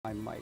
my mic.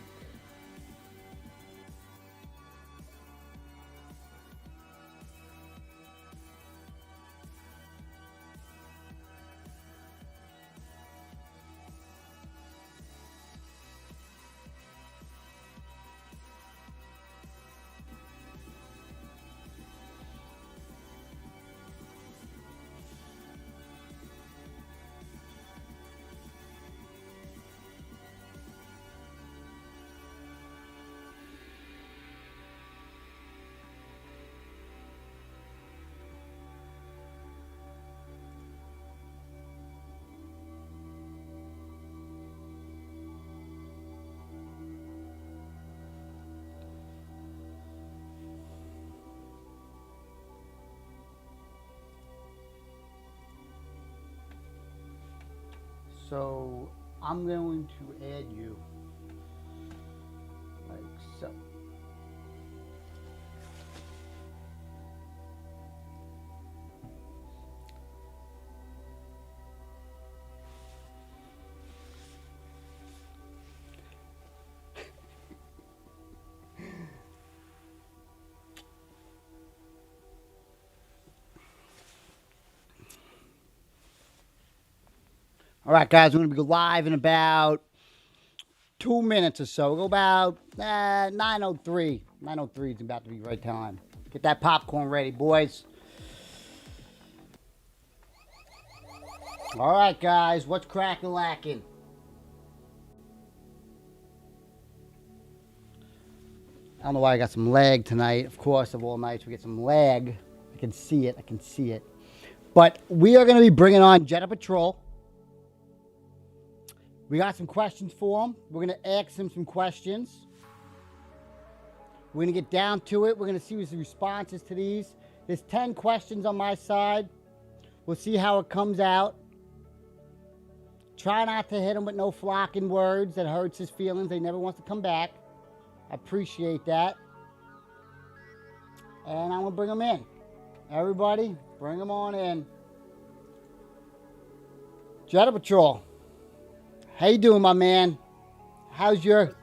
So I'm going to add you like so. All right, guys, we're going to be live in about 2 minutes or so. We'll go about 9:03. 9:03 is about to be right time. Get that popcorn ready, boys. All right, guys, what's cracking lacking? I don't know why I got some lag tonight. Of course, of all nights, we get some lag. I can see it. I can see it. But we are going to be bringing on Jedah Patrol. We got some questions for him. We're going to ask him some questions. We're going to get down to it. We're going to see his responses to these. There's 10 questions on my side. We'll see how it comes out. Try not to hit him with no flocking words that hurts his feelings. He never wants to come back. I appreciate that. And I'm going to bring him in. Everybody, bring him on in. Jedah Patrol. How you doing, my man? How's your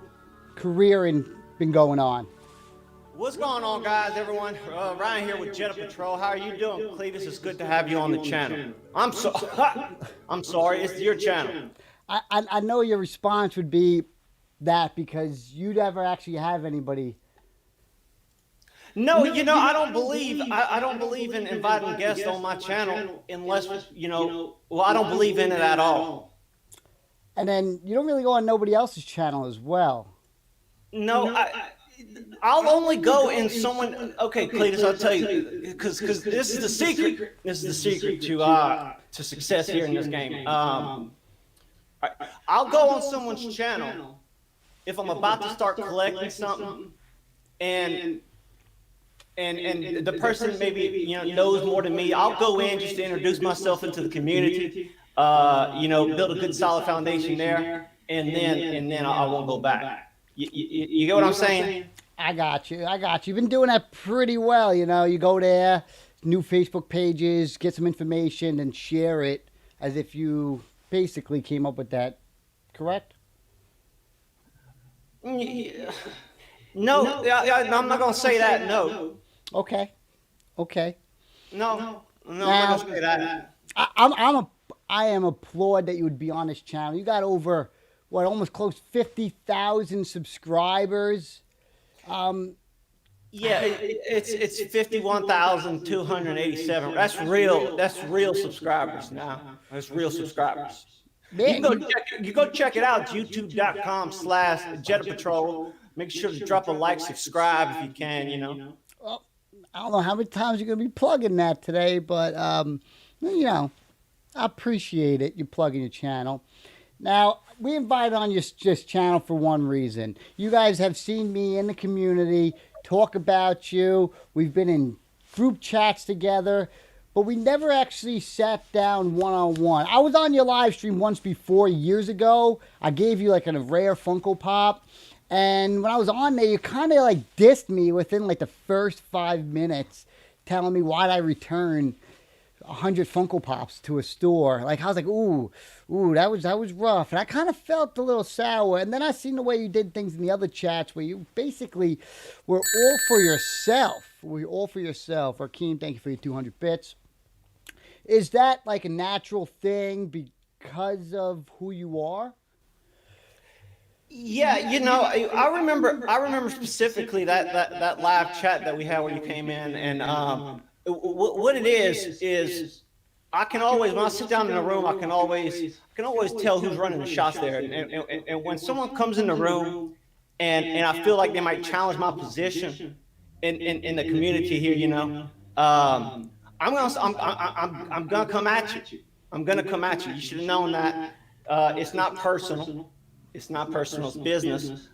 career been going on? What's going on, guys, everyone? Ryan here with Jedah Patrol. How are you doing, Cletus? It's good to have you on the channel. I'm sorry, it's your channel. I know your response would be that because you never actually have anybody. No, I don't believe in inviting guests on my channel unless, I don't believe in it at all. And then you don't really go on nobody else's channel as well. No, I'll only go in someone. Okay, Cletus, I'll tell you, because this is the secret. This is the secret to success here in this game. I'll go on someone's channel if I'm about to start collecting something, and the person maybe knows more than me. I'll go in just to introduce myself into the community. Build a good solid foundation there, and then I won't go back. You get what I'm saying? I got you. You've been doing that pretty well. You go there, new Facebook pages, get some information, and share it as if you basically came up with that. Correct? Yeah. No, I'm not gonna say that. No. Okay. No, I'm not gonna say that. I am applaud that you would be on this channel. You got over almost close 50,000 subscribers. Yeah, it's 51,287. That's real subscribers now. That's real subscribers. Man, You go check it out. YouTube.com/Jedah Patrol. Make sure to drop a like, subscribe if you can. Well, I don't know how many times you're going to be plugging that today, but, I appreciate it. You plugging your channel. Now, we invited on your channel for one reason. You guys have seen me in the community talk about you. We've been in group chats together, but we never actually sat down one-on-one. I was on your live stream once before, years ago. I gave you like a rare Funko Pop. And when I was on there, you kind of like dissed me within like the first 5 minutes, telling me why'd I return 100 Funko Pops to a store. Like I was like, ooh, that was rough, and I kind of felt a little sour. And then I seen the way you did things in the other chats, where you basically were all for yourself. We're all for yourself. Rakeem, thank you for your 200 bits. Is that like a natural thing because of who you are? Yeah, I remember specifically that live chat that we had where you came in, and what it is I can always, when I sit down in a room, I can always tell who's running the shots there, and when someone comes in the room and I feel like they might challenge my position in the community here, I'm gonna come at you. I'm gonna come at you. You should have known that. It's not personal. It's not personal. It's business.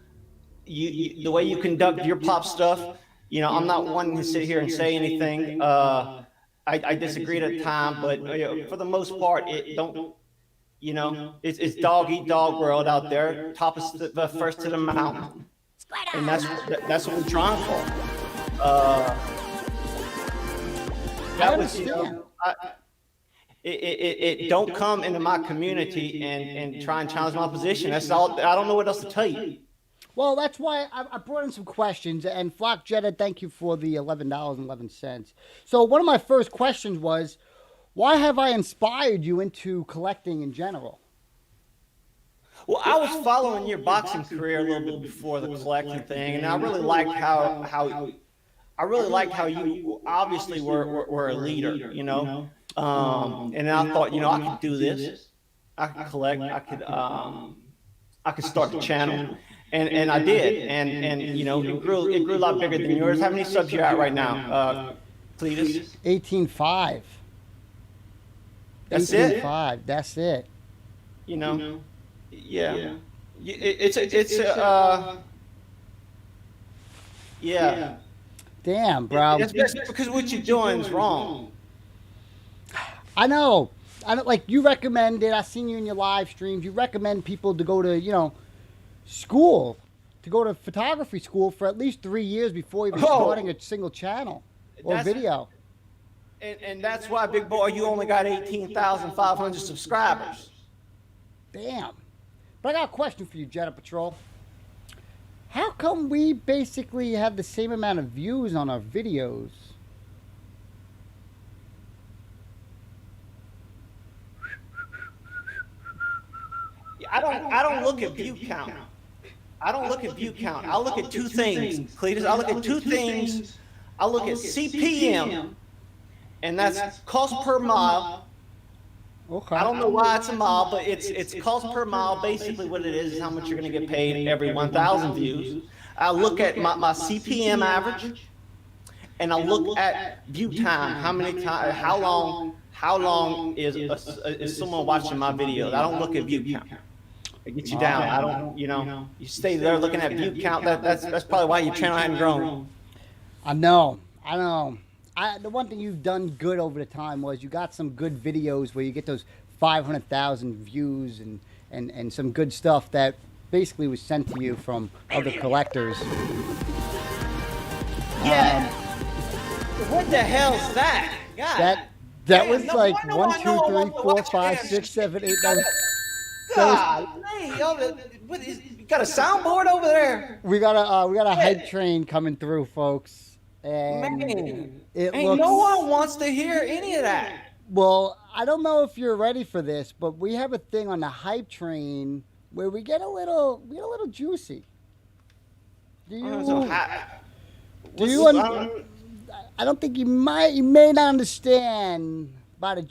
The way you conduct your pop stuff, I'm not one to sit here and say anything. I disagree at the time, but for the most part, it's dog eat dog world out there. Top is the first to the mountain, and that's what we're trying for. That was, it don't come into my community and try and challenge my position. That's all. I don't know what else to tell you. Well, that's why I brought in some questions. And Flock Jedah, thank you for the $11.11. So one of my first questions was, why have I inspired you into collecting in general? Well, I was following your boxing career a little bit before the collecting thing, and I really liked how you obviously were a leader, and I thought, I could do this. I could collect. I could start the channel, and I did, and it grew a lot bigger than yours. How many subs you at right now, Cletus? 18.5. That's 18.5. It? That's it. Yeah. Yeah. Damn, bro. It's because what you're doing is wrong. I know. Like you recommended. I seen you in your live streams. You recommend people to go to, school, to go to photography school for at least 3 years before even starting a single channel or video. And that's why, big boy, you only got 18,500 subscribers. Damn. But I got a question for you, Jedah Patrol. How come we basically have the same amount of views on our videos? I don't look at view count. I don't look at view count. I look at two things, Cletus. I look at two things. I look at CPM, and that's cost per mile. Okay. I don't know why it's a mile, but it's cost per mile. Basically, what it is how much you're going to get paid every 1,000 views. I look at my CPM average, and I look at view time. How many times? How long is someone watching my videos? I don't look at view count. It gets you down. I don't. You stay there looking at view count. That's probably why your channel hadn't grown. I know. The one thing you've done good over the time was you got some good videos where you get those 500,000 views and some good stuff that basically was sent to you from other collectors. Yeah. What the hell's that? God. That was like 1, 2, 3, 4, 5, 6, 7, 8, 9. God, you got a soundboard over there? We got a hype train coming through, folks. And man, no one wants to hear any of that. Well, I don't know if you're ready for this, but we have a thing on the hype train where we get a little juicy. I don't think you may not understand about it.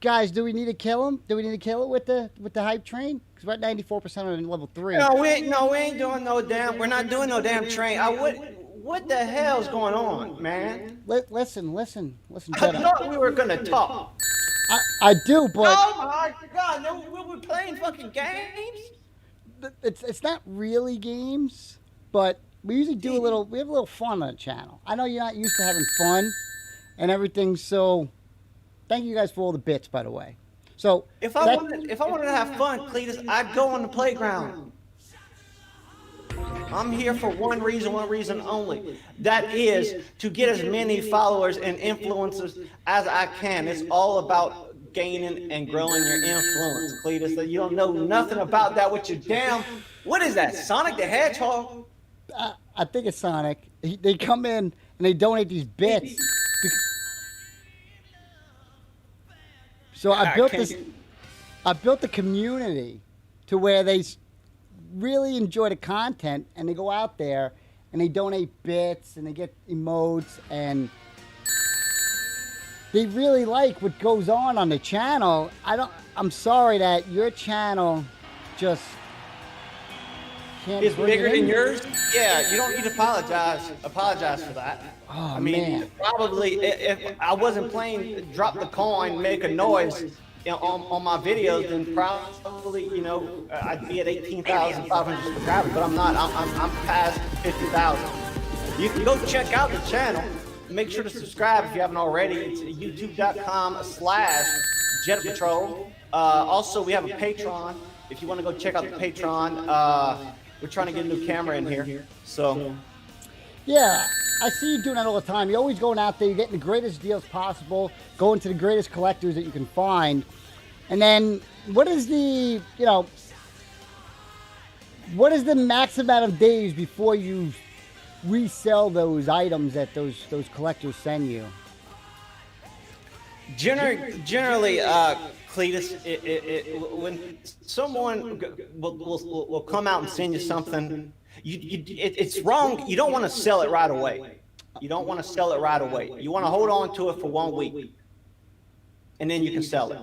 Guys, do we need to kill him? Do we need to kill it with the hype train? Because we're at 94% on level 3. No, we ain't doing no damn. We're not doing no damn train. What the hell's going on, man? Listen, I thought we were gonna talk. I do, but oh my God, no, we're playing fucking games. It's not really games, but we usually do we have a little fun on the channel. I know you're not used to having fun and everything, so thank you guys for all the bits, by the way. So if I wanted to have fun, Cletus, I'd go on the playground. I'm here for one reason only. That is to get as many followers and influencers as I can. It's all about gaining and growing your influence, Cletus. So you don't know nothing about that with your damn. What is that? Sonic the Hedgehog? I think it's Sonic. They come in and they donate these bits. So I built this. I built the community to where they really enjoy the content, and they go out there and they donate bits and they get emotes, and they really like what goes on the channel. I'm sorry that your channel just can't. It's bigger than yours. Yeah, you don't need to apologize for that. Oh, I mean, man. probably if I wasn't playing drop the coin, make a noise on my videos, then probably, I'd be at 18,500 subscribers, but I'm not. I'm past 50,000. You can go check out the channel. Make sure to subscribe if you haven't already. It's youtube.com/Jedah Patrol. Also, we have a Patreon. If you want to go check out the Patreon, we're trying to get a new camera in here. So, yeah, I see you doing that all the time. You're always going out there, you're getting the greatest deals possible, going to the greatest collectors that you can find. And then, what is the max amount of days before you resell those items that those collectors send you? Generally, Cletus, when someone will come out and send you something, it's wrong. You don't want to sell it right away. You don't want to sell it right away. You want to hold on to it for 1 week, and then you can sell it.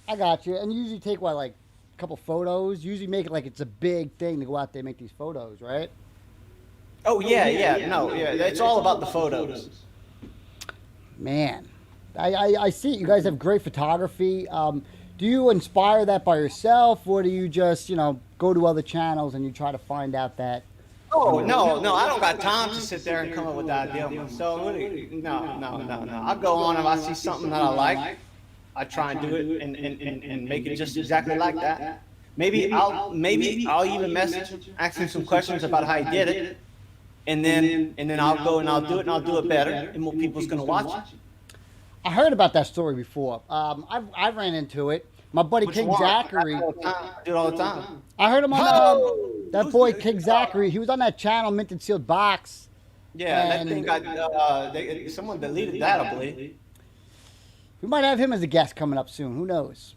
I got you. And you usually take like a couple photos. You usually make it like it's a big thing to go out there and make these photos, right? Oh yeah. It's all about the photos. Man, I see it. You guys have great photography. Do you inspire that by yourself, or do you just go to other channels and you try to find out that? Oh no! I don't got time to sit there and come up with the idea myself. No. I'll go on if I see something that I like. I try and do it and make it just exactly like that. Maybe I'll even message, ask him some questions about how he did it, and then I'll go and I'll do it and I'll do it better, and more people's gonna watch it. I heard about that story before. I ran into it. My buddy King Zachary. I do it all the time. I heard him on that boy King Zachary. He was on that channel, Minted Sealed Box. Yeah, that thing got someone deleted that, I believe. We might have him as a guest coming up soon. Who knows?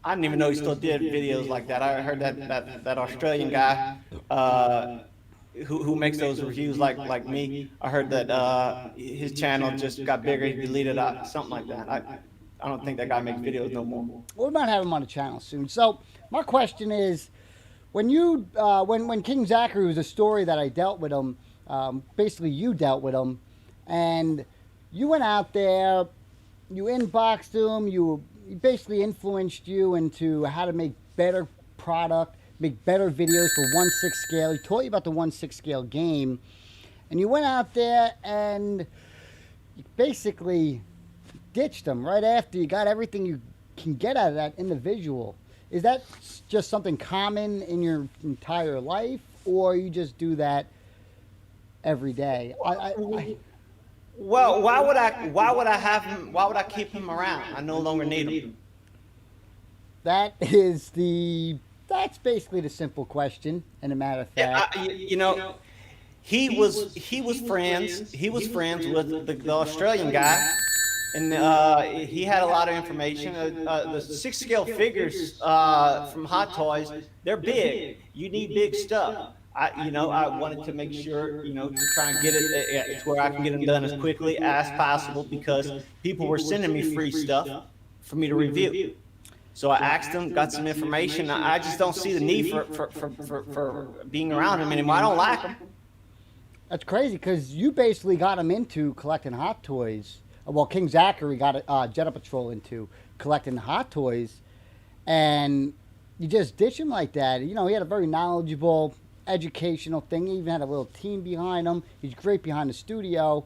I didn't even know he still did videos like that. I heard that Australian guy who makes those reviews like me. I heard that his channel just got bigger. He deleted something like that. I don't think that guy makes videos no more. Well, we might have him on the channel soon. So my question is, when King Zachary was a story that I dealt with him, basically you dealt with him, and you went out there, you inboxed him, he basically influenced you into how to make better product, make better videos for 1/6 scale. He taught you about the 1/6 scale game, and you went out there and you basically ditched him right after you got everything you can get out of that individual. Is that just something common in your entire life, or you just do that every day? Well, why would I have him? Why would I keep him around? I no longer need him. That's basically the simple question, in a matter of fact. He was friends. He was friends with the Australian guy, and he had a lot of information. The 6 scale figures from Hot Toys, they're big. You need big stuff. I wanted to make sure, to try and get it to where I can get them done as quickly as possible, because people were sending me free stuff for me to review. So I asked them, got some information. I just don't see the need for being around him anymore. I don't like him. That's crazy, because you basically got him into collecting Hot Toys. Well, King Zachary got Jedah Patrol into collecting Hot Toys, and you just ditch him like that. He had a very knowledgeable, educational thing. He even had a little team behind him. He's great behind the studio.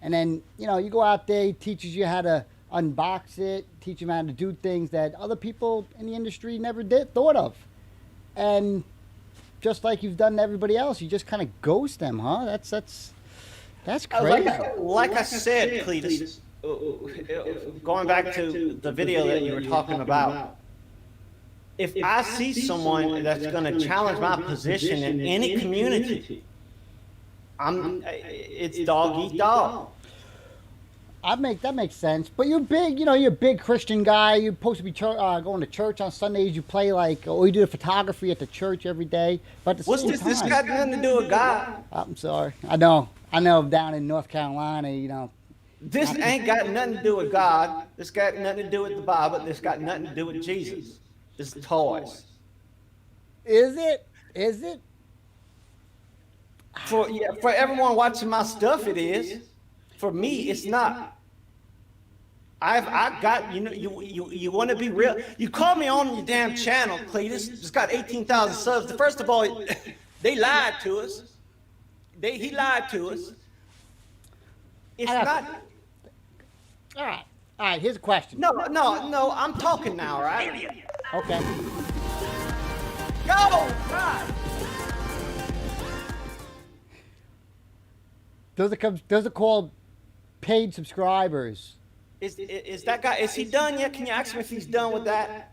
And then, you go out there, he teaches you how to unbox it, teach him how to do things that other people in the industry never thought of. And just like you've done to everybody else. You just kind of ghost them, huh? That's crazy. Like I said, Cletus, going back to the video that you were talking about, if I see someone that's going to challenge my position in any community, it's dog eat dog. That makes sense. But you're big, you're a big Christian guy. You're supposed to be going to church on Sundays. You play or you do the photography at the church every day. But at the What's same this? time, This got nothing to do with God. I'm sorry. I know. Down in North Carolina, This ain't got nothing to do with God. This got nothing to do with the Bible. This got nothing to do with Jesus. This is toys. Is it? Is it? For everyone watching my stuff, it is. For me, it's not. I got you want to be real. You called me on your damn channel, Cletus. It's got 18,000 subs. First of all, they lied to us. He lied to us. It's not. All right. Here's a question. No. I'm talking now, right? Okay. Go, God. Those are called paid subscribers. Is that guy? Is he done yet? Can you ask him if he's done with that?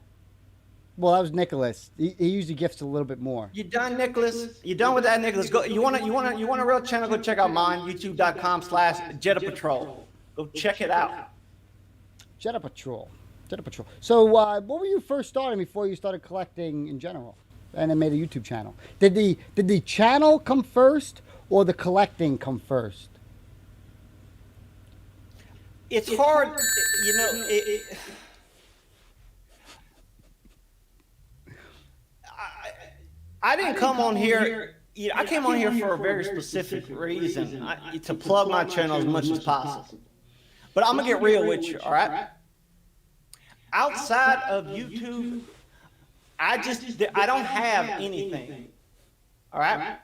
Well, that was Nicholas. He usually gifts a little bit more. You done, Nicholas? You done with that, Nicholas? Go. You want a real channel? Go check out mine. YouTube.com/Jedah Patrol. Go check it out. Jedah Patrol. So, what were you first starting before you started collecting in general, and then made a YouTube channel? Did the channel come first, or the collecting come first? It's hard, I didn't come on here. I came on here for a very specific reason, to plug my channel as much as possible. But I'm gonna get real with you, all right? Outside of YouTube, I don't have anything, all right?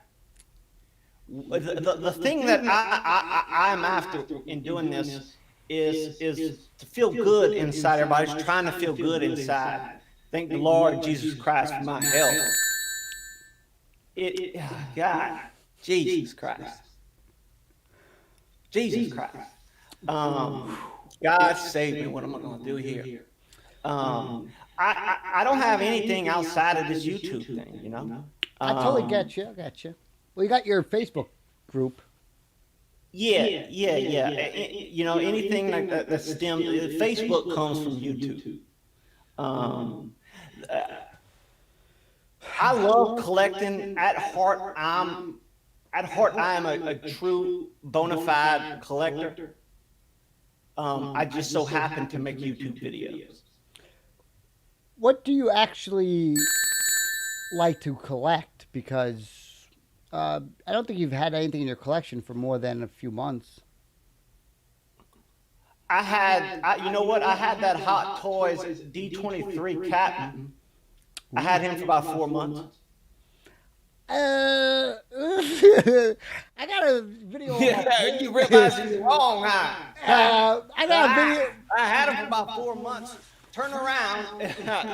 The thing that I'm after in doing this is to feel good inside. Everybody's trying to feel good inside. Thank the Lord Jesus Christ for my health. God, Jesus Christ. God save me. What am I going to do here? I don't have anything outside of this YouTube thing, I totally get you. Well, you got your Facebook group. Yeah. Anything like that stems. Facebook comes from YouTube. I love collecting. At heart, I am a true bona fide collector. I just so happen to make YouTube videos. What do you actually like to collect? Because I don't think you've had anything in your collection for more than a few months. I had that Hot Toys D23 Captain. I had him for about 4 months. I got a video. Yeah, you realize you're wrong, huh? I got a video. I had him for about 4 months. Turn around.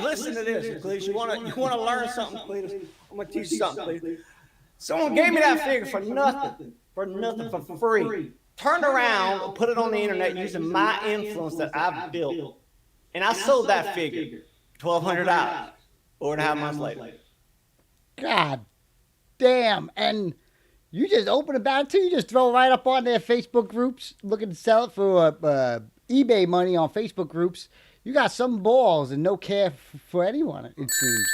Listen to this, Cletus. You wanna learn something, Cletus? I'm gonna teach you something, Cletus. Someone gave me that figure for nothing, for free. Turned around and put it on the internet using my influence that I've built, and I sold that figure $1,200. 4.5 months later. God damn. And you just open about it too? You just throw it right up on their Facebook groups, looking to sell it for eBay money on Facebook groups. You got some balls and no care for anyone, it seems.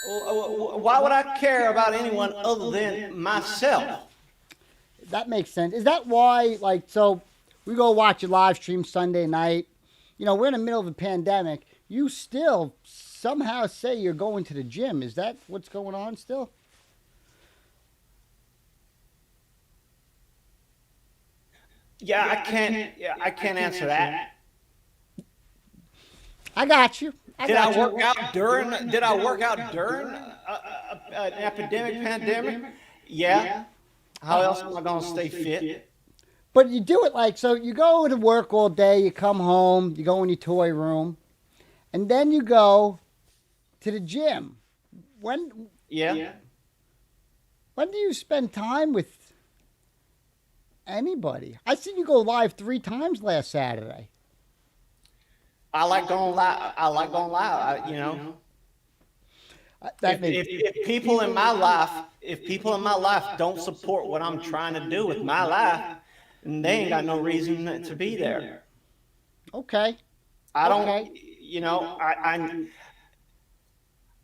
Why would I care about anyone other than myself? That makes sense. Is that why, so we go watch a live stream Sunday night. We're in the middle of a pandemic. You still somehow say you're going to the gym. Is that what's going on still? Yeah, I can't answer that. I got you. Did I work out during an pandemic? Yeah. How else am I going to stay fit? But you do it so you go to work all day, you come home, you go in your toy room, and then you go to the gym. Yeah. When do you spend time with anybody? I seen you go live 3 times last Saturday. I like going live. I like going live. That makes If people in my life, if people in my life don't support what I'm trying to do with my life, then they ain't got no reason to be there. okay. I don't, Okay.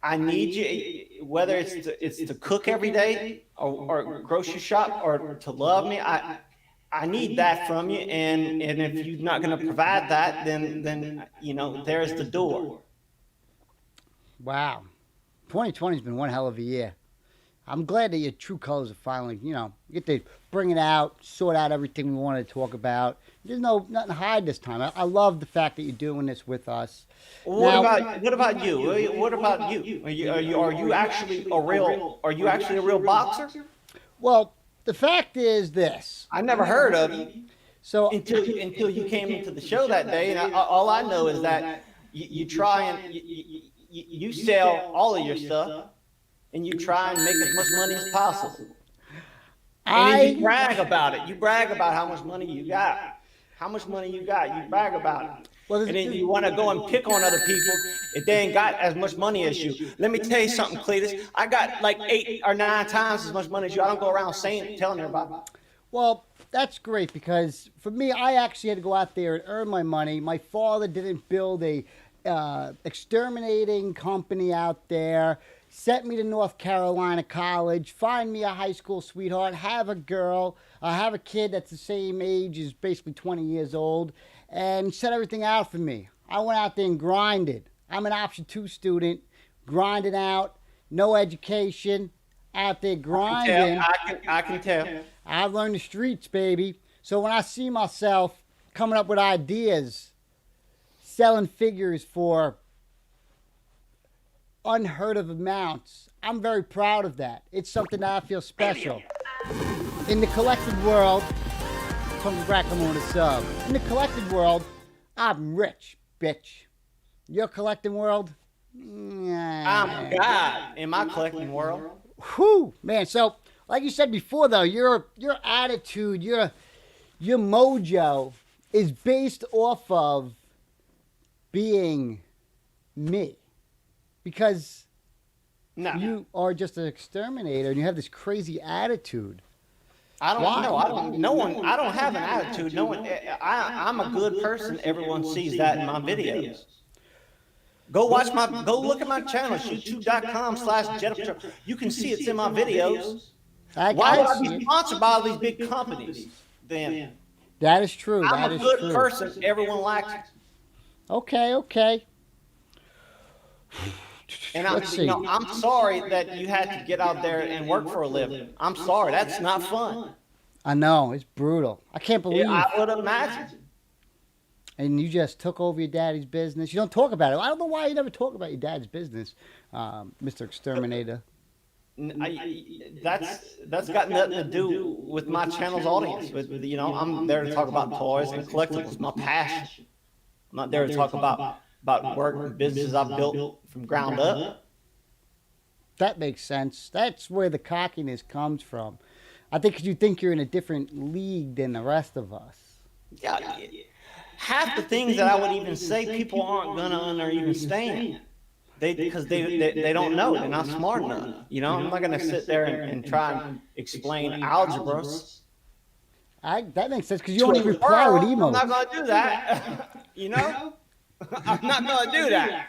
I need you, whether it's to cook every day or grocery shop or to love me. I need that from you, and if you're not going to provide that, then there's the door. Wow. 2020's been one hell of a year. I'm glad that your true colors are finally, you get to bring it out, sort out everything we wanted to talk about. There's nothing to hide this time. I love the fact that you're doing this with us. What about you? What about you? Are you actually a real boxer? Well, the fact is this. I never heard of you So until you came into the show that day, and all I know is that you try and you sell all of your stuff, and you try and make as much money as possible. And then you brag about it. You brag about how much money you got. How much money you got. You brag about it. Well, and then you want to go and pick on other people if they ain't got as much money as you. Let me tell you something, Cletus. I got like 8 or 9 times as much money as you. I don't go around telling everybody. Well, that's great because for me, I actually had to go out there and earn my money. My father didn't build a exterminating company out there, sent me to North Carolina College, find me a high school sweetheart, have a girl, have a kid that's the same age as basically 20 years old, and set everything out for me. I went out there and grinded. I'm an option 2 student, grinding out, no education, out there grinding. I can tell. I learned the streets, baby. So when I see myself coming up with ideas, selling figures for unheard of amounts, I'm very proud of that. It's something that I feel special. In the collective world, Tony Brackman on a sub. In the collective world, I'm rich, bitch. Your collecting world? I'm God in my collecting world. Whew, man. So, like you said before, though, your attitude, your mojo is based off of being me. Because you are just an exterminator and you have this crazy attitude. I don't have an attitude. I'm a good person. Everyone sees that in my videos. Go look at my channel, youtube.com/Jedah. You can see it's in my videos. Why would I be sponsored by all these big companies then? That is true. I'm a good person. Everyone likes it. Okay. And I'm sorry that you had to get out there and work for a living. I'm sorry. That's not fun. I know. It's brutal. I can't believe. I would imagine. And you just took over your daddy's business. You don't talk about it. I don't know why you never talk about your dad's business, Mr. Exterminator. That's got nothing to do with my channel's audience. I'm there to talk about toys and collectibles. My passion. I'm not there to talk about work and businesses I've built from ground up. That makes sense. That's where the cockiness comes from. I think 'cause you think you're in a different league than the rest of us. Yeah. Half the things that I would even say, people aren't gonna understand. Because they don't know. They're not smart enough. I'm not gonna sit there and try and explain algebras. That makes sense because you only reply with emojis. I'm not gonna do that. I'm not gonna do that.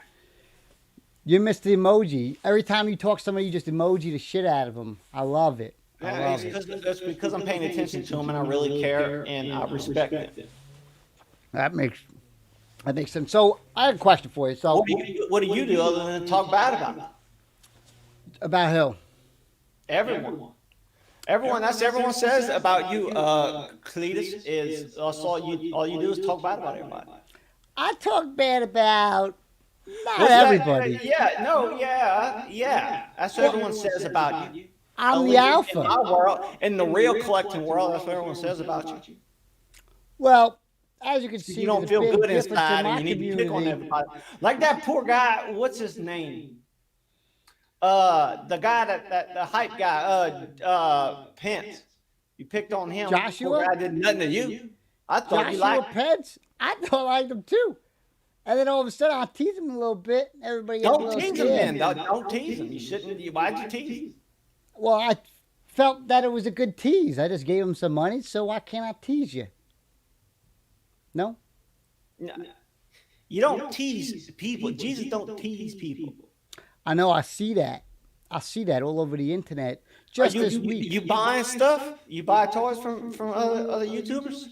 You missed the emoji. Every time you talk to somebody, you just emoji the shit out of them. I love it. It's because I'm paying attention to them and I really care and I respect it. That makes sense. So I have a question for you. So what do you do other than talk bad about it? About who? Everyone. That's what everyone says about you, Cletus, is all you do is talk bad about everybody. I talk bad about not everybody. Yeah. That's what everyone says about you. I'm the alpha. In my world, in the real collecting world, that's what everyone says about you. Well, as you can see, you don't feel good inside and you need to pick on everybody. Like that poor guy, what's his name? the guy the hype guy, Pence. You picked on him. Joshua? Poor guy did nothing to you. I thought you Joshua liked him. Pence? I thought I liked him too. And then all of a sudden, I tease him a little bit. Everybody gets a Don't little tease him, scared. then. Don't tease him. You shouldn't. Why'd you tease him? Well, I felt that it was a good tease. I just gave him some money, so why can't I tease you? No? No, you don't tease people. Jesus don't tease people. I know. I see that. I see that all over the internet. Just this week. You buying stuff? You buy toys from other YouTubers?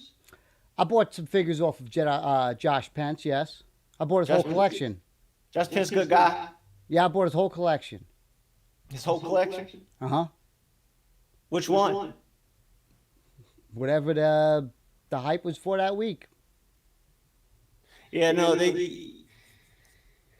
I bought some figures off of Josh Pence, yes. I bought his whole collection. Josh Pence, good guy. Yeah, I bought his whole collection. His whole collection? Uh-huh. Which one? Whatever the hype was for that week. Yeah, no, there's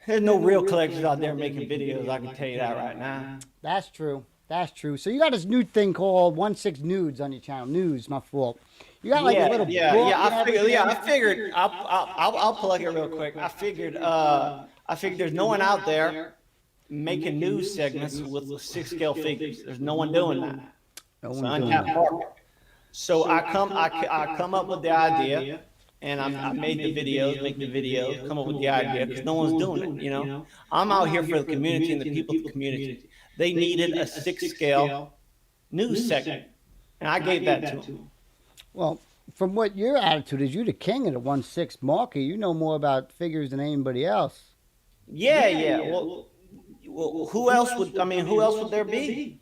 no real collectors out there making videos. I can tell you that right now. That's true. That's true. So you got this new thing called 16 Nudes on your channel. News, my fault. You got like a little book I figured. I'll plug it real quick. I figured there's no one out there making news segments with 6-scale figures. There's no one doing that. No It's one's an doing untapped that. market. So I come up with the idea, and I made the videos, make the videos, come up with the idea because no one's doing it. You know, I'm out here for the community and the people of the community. They needed a 6-scale news segment, and I gave that to them. Well, from what your attitude is, you're the king of the 1/6 market. You know more about figures than anybody else. Yeah. Well, who else would? I mean, who else would there be?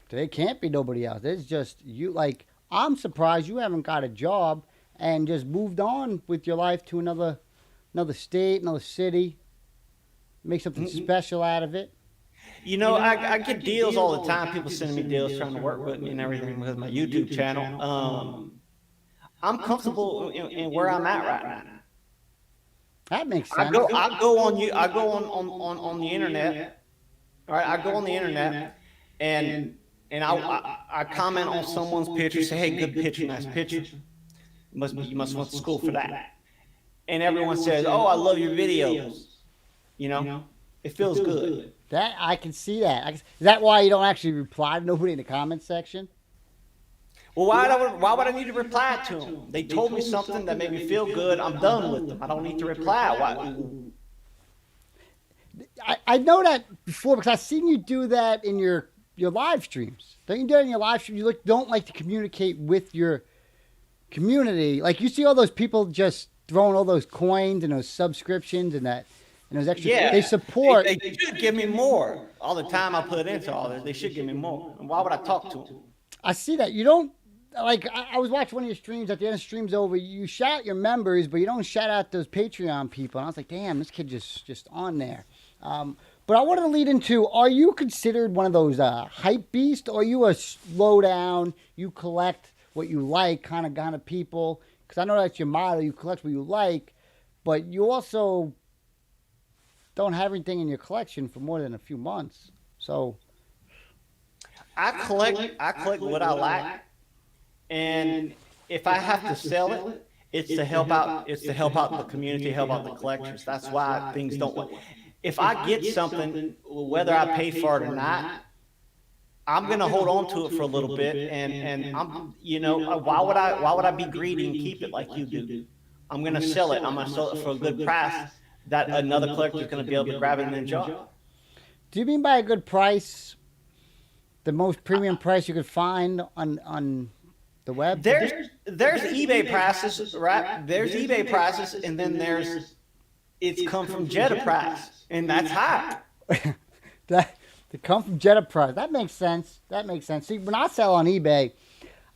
There can't be nobody else. It's just you. Like, I'm surprised you haven't got a job and just moved on with your life to another state, another city. Make something special out of it. You know, I get deals all the time. People sending me deals, trying to work with me and everything with my YouTube channel. I'm comfortable in where I'm at right now. That makes sense. I go on the internet. All right, I go on the internet and I comment on someone's picture, say, hey, good picture, nice picture. You must went to school for that. And everyone says, oh, I love your videos. You know, it feels good. That I can see that. Is that why you don't actually reply to nobody in the comment section? Well, why would I need to reply to them? They told me something that made me feel good. I'm done with them. I don't need to reply. I know that before because I've seen you do that in your live streams. Don't you do it in your live streams? You don't like to communicate with your community. Like you see all those people just throwing all those coins and those subscriptions and those extra. Yeah, they support. They should give me more. All the time I put into all this, they should give me more. And why would I talk to them? I see that. You don't, like, I was watching one of your streams. At the end of the stream's over, you shout out your members, but you don't shout out those Patreon people. And I was like, damn, this kid just on there. But I wanted to lead into, are you considered one of those hype beasts, or are you a slow down, you collect what you like kind of people? Because I know that's your motto, you collect what you like, but you also don't have anything in your collection for more than a few months. So I collect what I like, and if I have to sell it, it's to help out the community, help out the collectors. That's why things don't. If I get something, whether I pay for it or not, I'm gonna hold on to it for a little bit, and I'm, why would I be greedy and keep it like you do? I'm gonna sell it. I'm gonna sell it for a good price that another collector is gonna be able to grab it and enjoy. Do you mean by a good price the most premium price you could find on the web? There's eBay prices, right? There's eBay prices, and then it's come from Jedah price, and that's high. To come from Jedah price. That makes sense. See, when I sell on eBay,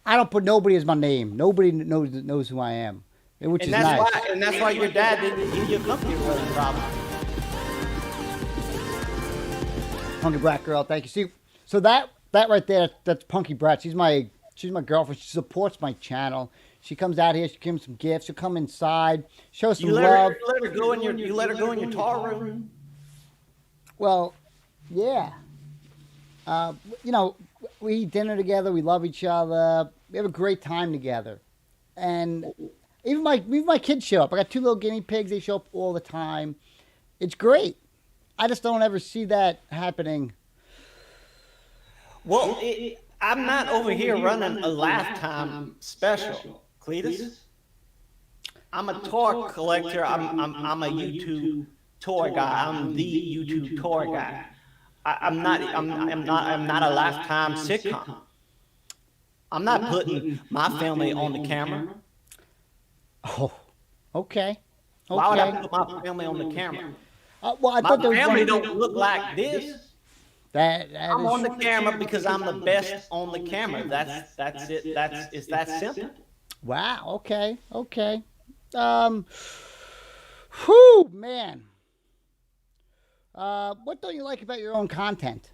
I don't put nobody as my name. Nobody knows who I am, which is nice. And that's why your dad didn't give you a company running problem. Punky Brat Girl, thank you. See, so that right there, that's Punky Brat. She's my girlfriend. She supports my channel. She comes out here. She gives me some gifts. She'll come inside, show some love. You let her go in your tar room. Well, yeah. We eat dinner together. We love each other. We have a great time together. And even my kids show up. I got 2 little guinea pigs. They show up all the time. It's great. I just don't ever see that happening. Well, I'm not over here running a lifetime special, Cletus. I'm a toy collector. I'm a YouTube toy guy. I'm the YouTube toy guy. I'm not a lifetime sitcom. I'm not putting my family on the camera. Oh, okay. Why would I Okay. put my family on the camera? Well, I My thought there was family one. don't look like this. That I'm is on the camera because I'm the best on the camera. That's it. It's that simple. wow. Okay. Okay. Um. Whew, man. What don't you like about your own content?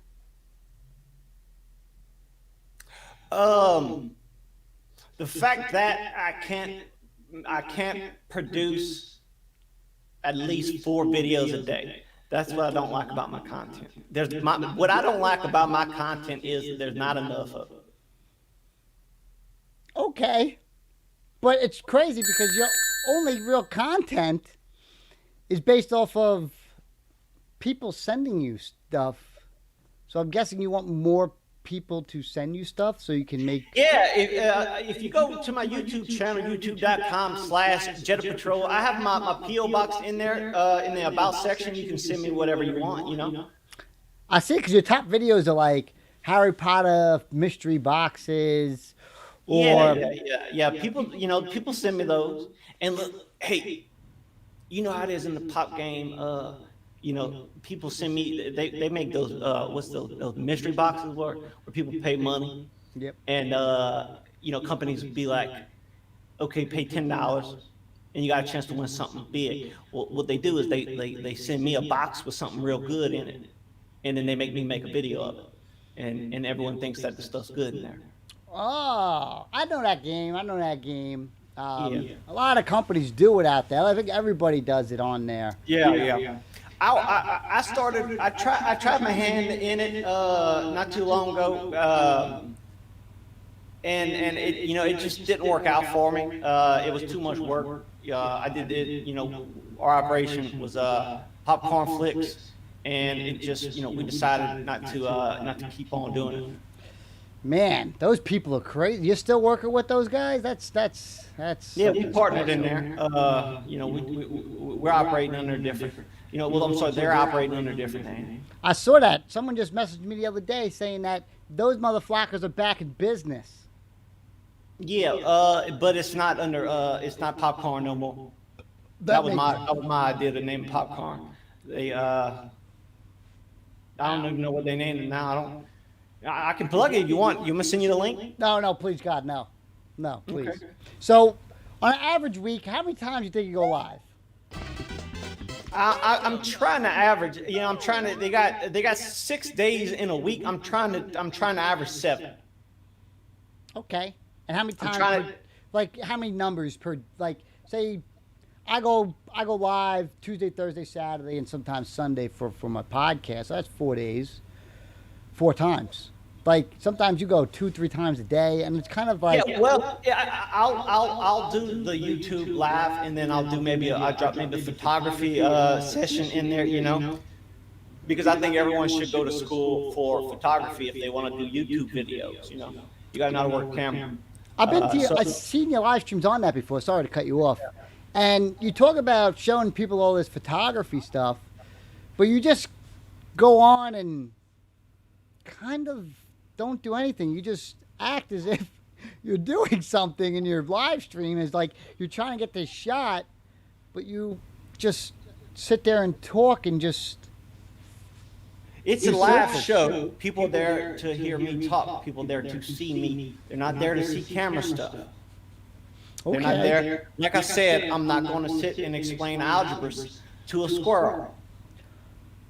Um, the fact that I can't produce at least 4 videos a day. That's what I don't like about my content. What I don't like about my content is there's not enough of it. Okay, but it's crazy because your only real content is based off of people sending you stuff. So I'm guessing you want more people to send you stuff so you can make. Yeah, if you go to my YouTube channel, youtube.com/Jedah Patrol, I have my P.O. box in there, in the About section. You can send me whatever you want, you know. I see, because your top videos are like Harry Potter mystery boxes, or Yeah. People send me those. And look, hey, you know how it is in the pop game. People send me. They make those. What's those mystery boxes where people pay money, yep. and companies be like, okay, pay $10, and you got a chance to win something big. Well, what they do is they send me a box with something real good in it, and then they make me make a video of it, and everyone thinks that the stuff's good in there. Oh, I know that game. I know that game. Yeah. A lot of companies do it out there. I think everybody does it on there. Yeah. I started. I tried my hand in it not too long ago, and it just didn't work out for me. It was too much work. I did it. Our operation was popcorn flicks, and it just we decided not to keep on doing it. Man, those people are crazy. You're still working with those guys? That's. Yeah, we partnered in there. We're operating under a different. I'm sorry, they're operating under a different name. I saw that. Someone just messaged me the other day saying that those motherfuckers are back in business. Yeah, but it's not under. It's not popcorn no more. That was my idea to name it popcorn. They I don't even know what they named it now. I can plug it if you want. You want me to send you the link? No, please, God, no, please. Okay. So, on an average week, how many times do you think you go live? I'm trying to average. I'm trying to. They got 6 days in a week. I'm trying to average 7. Okay. And how many times? How many numbers per? Like, say, I go live Tuesday, Thursday, Saturday, and sometimes Sunday for my podcast. So that's 4 days, 4 times. Like sometimes you go 2-3 times a day, and it's kind of like. Yeah, well, I'll do the YouTube live, and then I'll do I'll drop maybe a photography session in there, because I think everyone should go to school for photography if they want to do YouTube videos. You got to know how to work camera. I've seen your live streams on that before. Sorry to cut you off. And you talk about showing people all this photography stuff, but you just go on and kind of don't do anything. You just act as if you're doing something in your live stream. It's like you're trying to get this shot, but you just sit there and talk and just. It's a live show. People are there to hear me talk. People are there to see me. They're not there to see camera stuff. They're not there. Like I said, I'm not going to sit and explain algebras to a squirrel.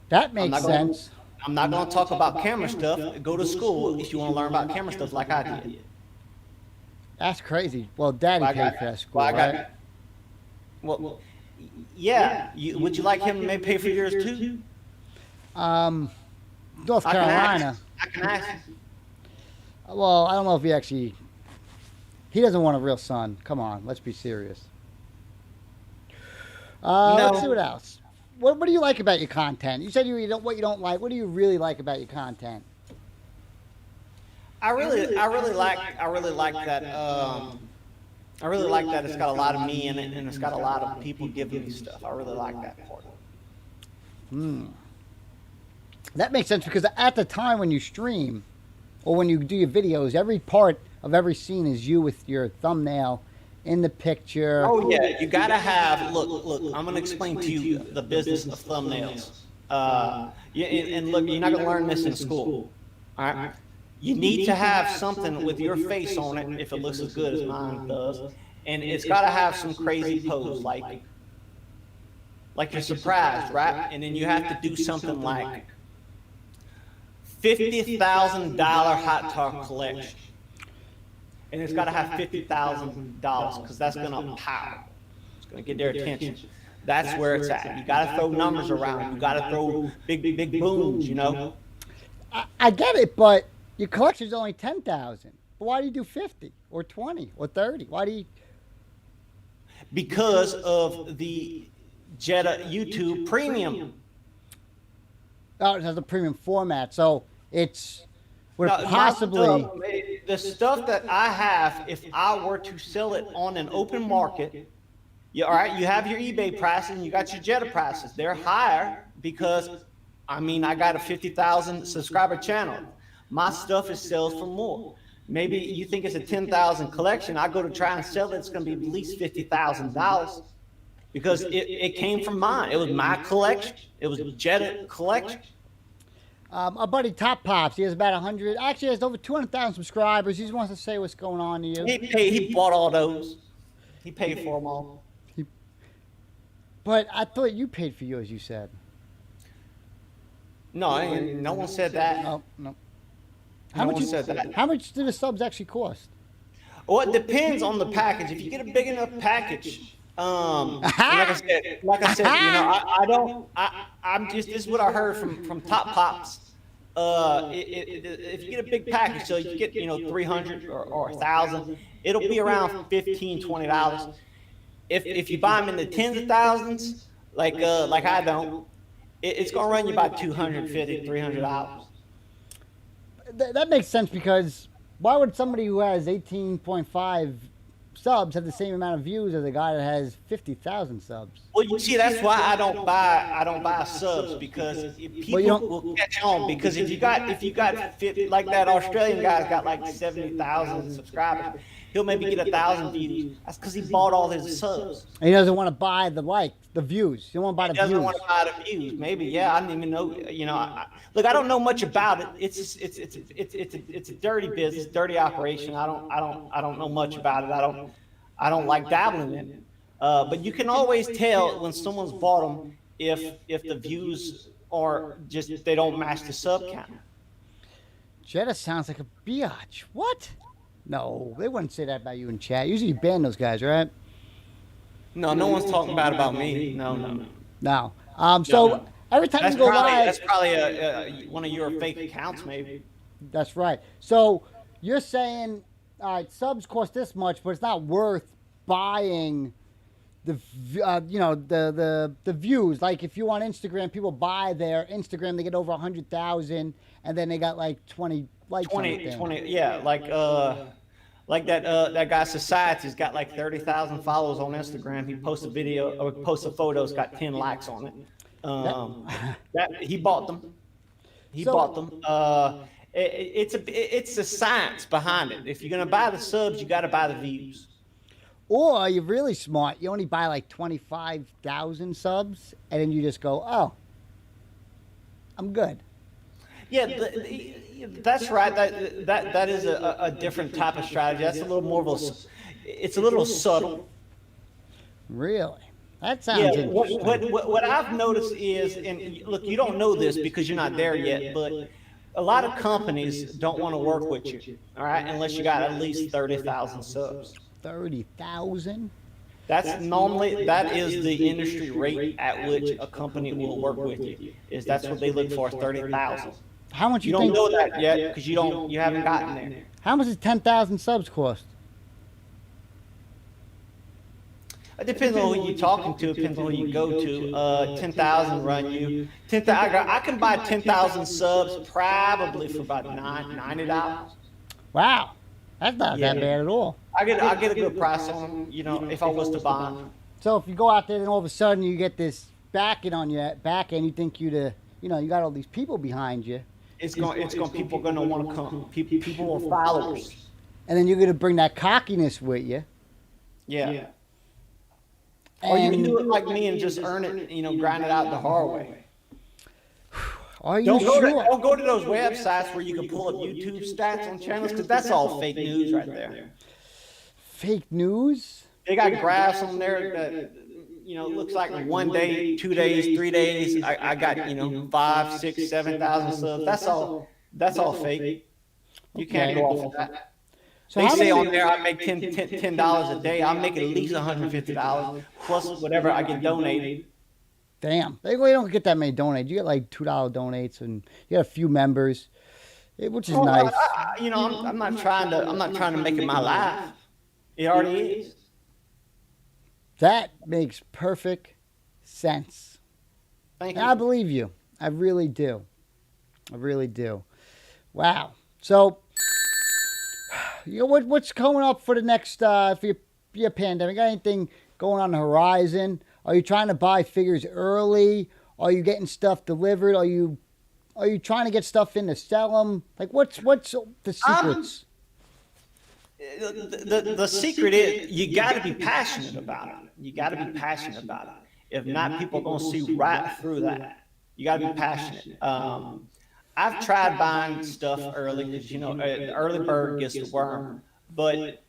That makes sense. I'm not going to talk about camera stuff. Go to school if you want to learn about camera stuff like I did. That's crazy. Well, Daddy paid for that school, right? Well, yeah. Would you like him to maybe pay for yours too? North Carolina. I can ask. Well, I don't know if he doesn't want a real son. Come on, let's be serious. No. Let's see what else. what do you like about your content? You said you don't what you don't like. What do you really like about your content? I really like that. I really like that it's got a lot of me in it, and it's got a lot of people giving me stuff. I really like that part. That makes sense because at the time when you stream or when you do your videos, every part of every scene is you with your thumbnail in the picture. Oh yeah, you gotta have. Look. I'm gonna explain to you the business of thumbnails. And look, you're not gonna learn this in school. All right. You need to have something with your face on it if it looks as good as mine does, and it's got to have some crazy pose, like you're surprised, right? And then you have to do something like $50,000 hot dog collection, and it's got to have $50,000 because that's gonna pow. It's gonna get their attention. That's where it's at. You got to throw numbers around. You got to throw big booms. You know. I get it, but your collection is only 10,000. But why do you do 50 or 20 or 30? Why do you? Because of the Jedah YouTube Premium. Oh, it has a premium format, so it's would Now, possibly. the stuff that I have, if I were to sell it on an open market, all right, you have your eBay prices and you got your Jedah prices. They're higher because, I mean, I got a 50,000 subscriber channel. My stuff is sells for more. Maybe you think it's a 10,000 collection. I go to try and sell it. It's going to be at least $50,000 because it came from mine. It was my collection. It was Jedah collection. Our buddy Top Pops, he has about 100. Actually, he has over 200,000 subscribers. He just wants to say what's going on to you. He bought all those. He paid for them all. But I thought you paid for yours. You said. No, no one said that. No. How much said that? How much do the subs actually cost? Well, it depends on the package. If you get a big enough package, like I said, you know, I'm just this is what I heard from Top Pops. If you get a big package, so you get 300 or 1,000, it'll be around $15, $20. If you buy them in the tens of thousands, like I don't, it's gonna run you about $250, $300. That makes sense because why would somebody who has 18.5 subs have the same amount of views as a guy that has 50,000 subs? Well, you see, that's why I don't buy subs because people will catch on. Because if you got 50, like that Australian guy's got like 70,000 subscribers, he'll maybe get 1,000 views. That's because he bought all his subs. And he doesn't want to buy the views. He doesn't want to buy the views. He doesn't want to buy the views. Maybe, yeah. I didn't even know. Look, I don't know much about it. It's a dirty business, dirty operation. I don't know much about it. I don't like dabbling in it. But you can always tell when someone's bought them if the views are just they don't match the sub count. Jedah sounds like a biatch. What? No, they wouldn't say that about you in chat. Usually you ban those guys, right? No, no one's talking bad about me. No. So every time you go live, that's probably one of your fake accounts, maybe. That's right. So you're saying, all right, subs cost this much, but it's not worth buying the views. Like if you on Instagram, people buy their Instagram, they get over 100,000, and then they got like 20 likes. 20, yeah, like that guy Society's got like 30,000 followers on Instagram. He posts a video or posts a photo, it's got 10 likes on it. He bought them. It's a science behind it. If you're gonna buy the subs, you got to buy the views. Or you're really smart. You only buy like 25,000 subs, and then you just go, oh, I'm good. Yeah, that's right. That is a different type of strategy. That's a little more of it's a little subtle. Really? That sounds interesting. What I've noticed is, and look, you don't know this because you're not there yet, but a lot of companies don't want to work with you, all right, unless you got at least 30,000 subs. 30,000? That is the industry rate at which a company will work with you. That's what they look for, 30,000. How much you don't know that yet because you haven't gotten there. How much does 10,000 subs cost? It depends on who you're talking to. It depends on who you go to. 10,000 run you. 10,000. I can buy 10,000 subs probably for about $90. Wow, that's not that bad at all. I get a good price on them. If I was to buy them. So if you go out there and all of a sudden you get this backing on your back end, you think you got all these people behind you. People gonna want to come. People are followers. And then you're gonna bring that cockiness with you. Yeah. Or you can do it like me and just earn it, grind it out the hard way. Are you sure? Don't go to those websites where you can pull up YouTube stats on channels, because that's all fake news right there. Fake news? They got graphs on there that, looks like 1 day, 2 days, 3 days. I got, 5, 6, 7,000 subs. That's all fake. You can't go off of that. So they say on there I make $10 a day. I'm making at least $150 plus whatever I get donated. Damn, they don't get that many donates. You get like $2 donates, and you got a few members, which is nice. I'm not trying to make it my life. It already is. That makes perfect sense. Thank you. And I believe you. I really do. I really do. Wow. So, what's coming up for the next for your pandemic? Got anything going on the horizon? Are you trying to buy figures early? Are you getting stuff delivered? Are you trying to get stuff in to sell them? Like, what's the secrets? The secret is you got to be passionate about it. You got to be passionate about it. If not, people are going to see right through that. You got to be passionate. I've tried buying stuff early because, the early bird gets the worm. But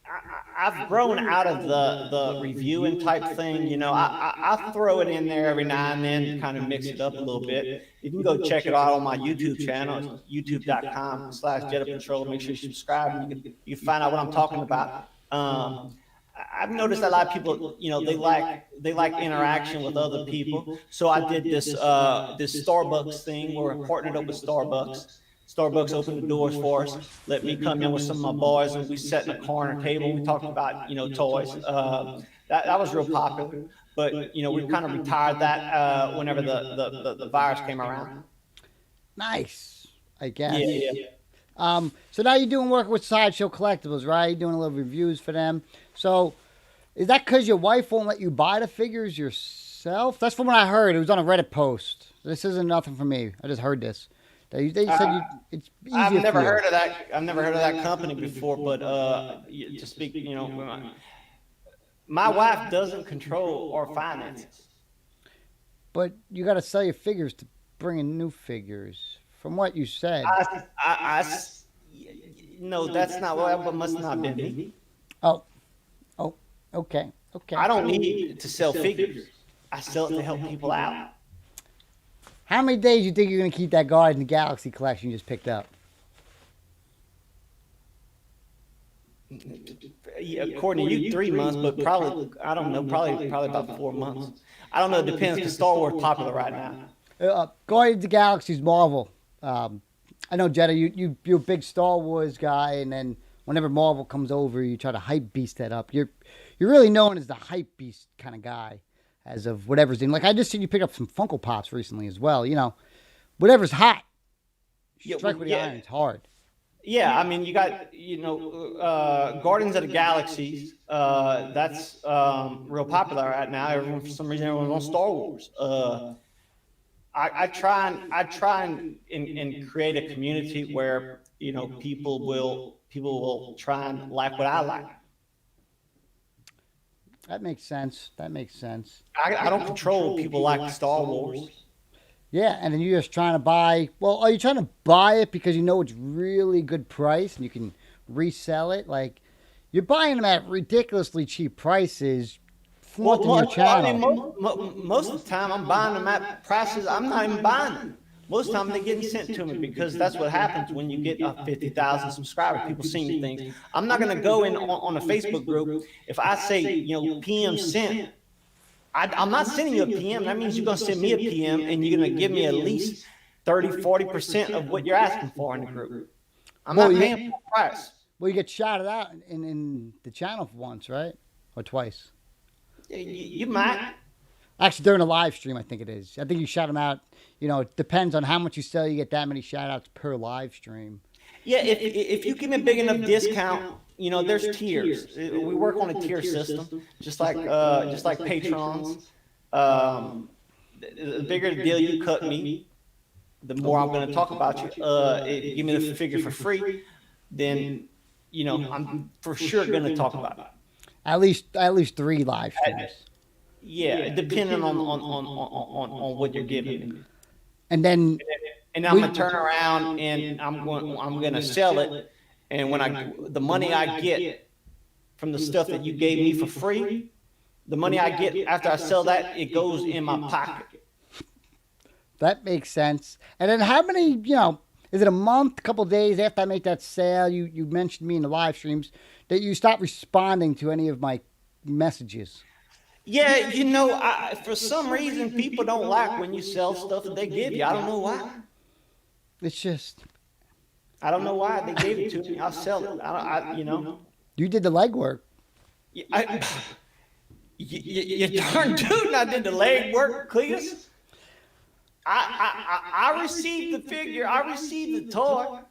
I've grown out of the reviewing type thing. I throw it in there every now and then to kind of mix it up a little bit. You can go check it out on my YouTube channel, youtube.com/Jedah Patrol. Make sure you subscribe. You can find out what I'm talking about. I've noticed a lot of people, they like interaction with other people. So I did this Starbucks thing where I partnered up with Starbucks. Starbucks opened the doors for us, let me come in with some of my boys, and we sat in a corner table. We talked about, toys. That was real popular. But, we kind of retired that whenever the virus came around. Nice, I guess. Yeah. So now you're doing work with Sideshow Collectibles, right? You're doing a little reviews for them. So is that because your wife won't let you buy the figures yourself? That's from what I heard. It was on a Reddit post. This isn't nothing from me. I just heard this. They said it's easier. I've never heard of that. I've never heard of that company before. But to speak, my wife doesn't control our finances. But you got to sell your figures to bring in new figures. From what you said. No, that's not what. But must not be me. Oh, okay. I don't need to sell figures. I sell it to help people out. How many days do you think you're going to keep that Guardians of the Galaxy collection you just picked up? Yeah, according to you, 3 months, but probably, I don't know, probably about 4 months. I don't know, it depends, because Star Wars is popular right now. Guardians of the Galaxy's Marvel. I know, Jedah, you're a big Star Wars guy, and then whenever Marvel comes over, you try to hype beast that up. You're really known as the hype beast kind of guy. As of whatever's in, like I just seen you pick up some Funko Pops recently as well. Whatever's hot, strike with the iron. It's hard. Yeah, I mean, you got Guardians of the Galaxies. That's real popular right now. Everyone, for some reason, everyone's on Star Wars. I try and create a community where people will try and like what I like. That makes sense. I don't control people like Star Wars. Yeah, and then you're just trying to buy. Well, are you trying to buy it because you know it's really good price and you can resell it? Like, you're buying them at ridiculously cheap prices, flaunting your channel. Most of the time, I'm buying them at prices I'm not even buying them. Most of the time, they're getting sent to me because that's what happens when you get 50,000 subscribers. People seeing things. I'm not going to go in on a Facebook group. If I say, PM sent, I'm not sending you a PM. That means you're going to send me a PM and you're going to give me at least 30-40% of what you're asking for in the group. I'm not paying full price. Well, you get shouted out in the channel for once, right? Or twice? You might. Actually, during a live stream, I think it is. I think you shout them out. It depends on how much you sell. You get that many shout outs per live stream. Yeah, if you give me a big enough discount, there's tiers. We work on a tier system, just like patrons. The bigger the deal you cut me, the more I'm going to talk about you. If you give me the figure for free, then I'm for sure going to talk about it. At least 3 live streams. Yeah, depending on what you're giving me. And then I'm gonna turn around and I'm gonna sell it. And when the money I get from the stuff that you gave me for free, the money I get after I sell that, it goes in my pocket. That makes sense. And then how many, is it a month, a couple of days after I make that sale? You mentioned me in the live streams that you stop responding to any of my messages. Yeah, for some reason, people don't like when you sell stuff that they give you. I don't know why. It's just... I don't know why they gave it to me. I'll sell it. You did the legwork. You darn tootin', I did the legwork, Cletus. I received the figure. I received the toy.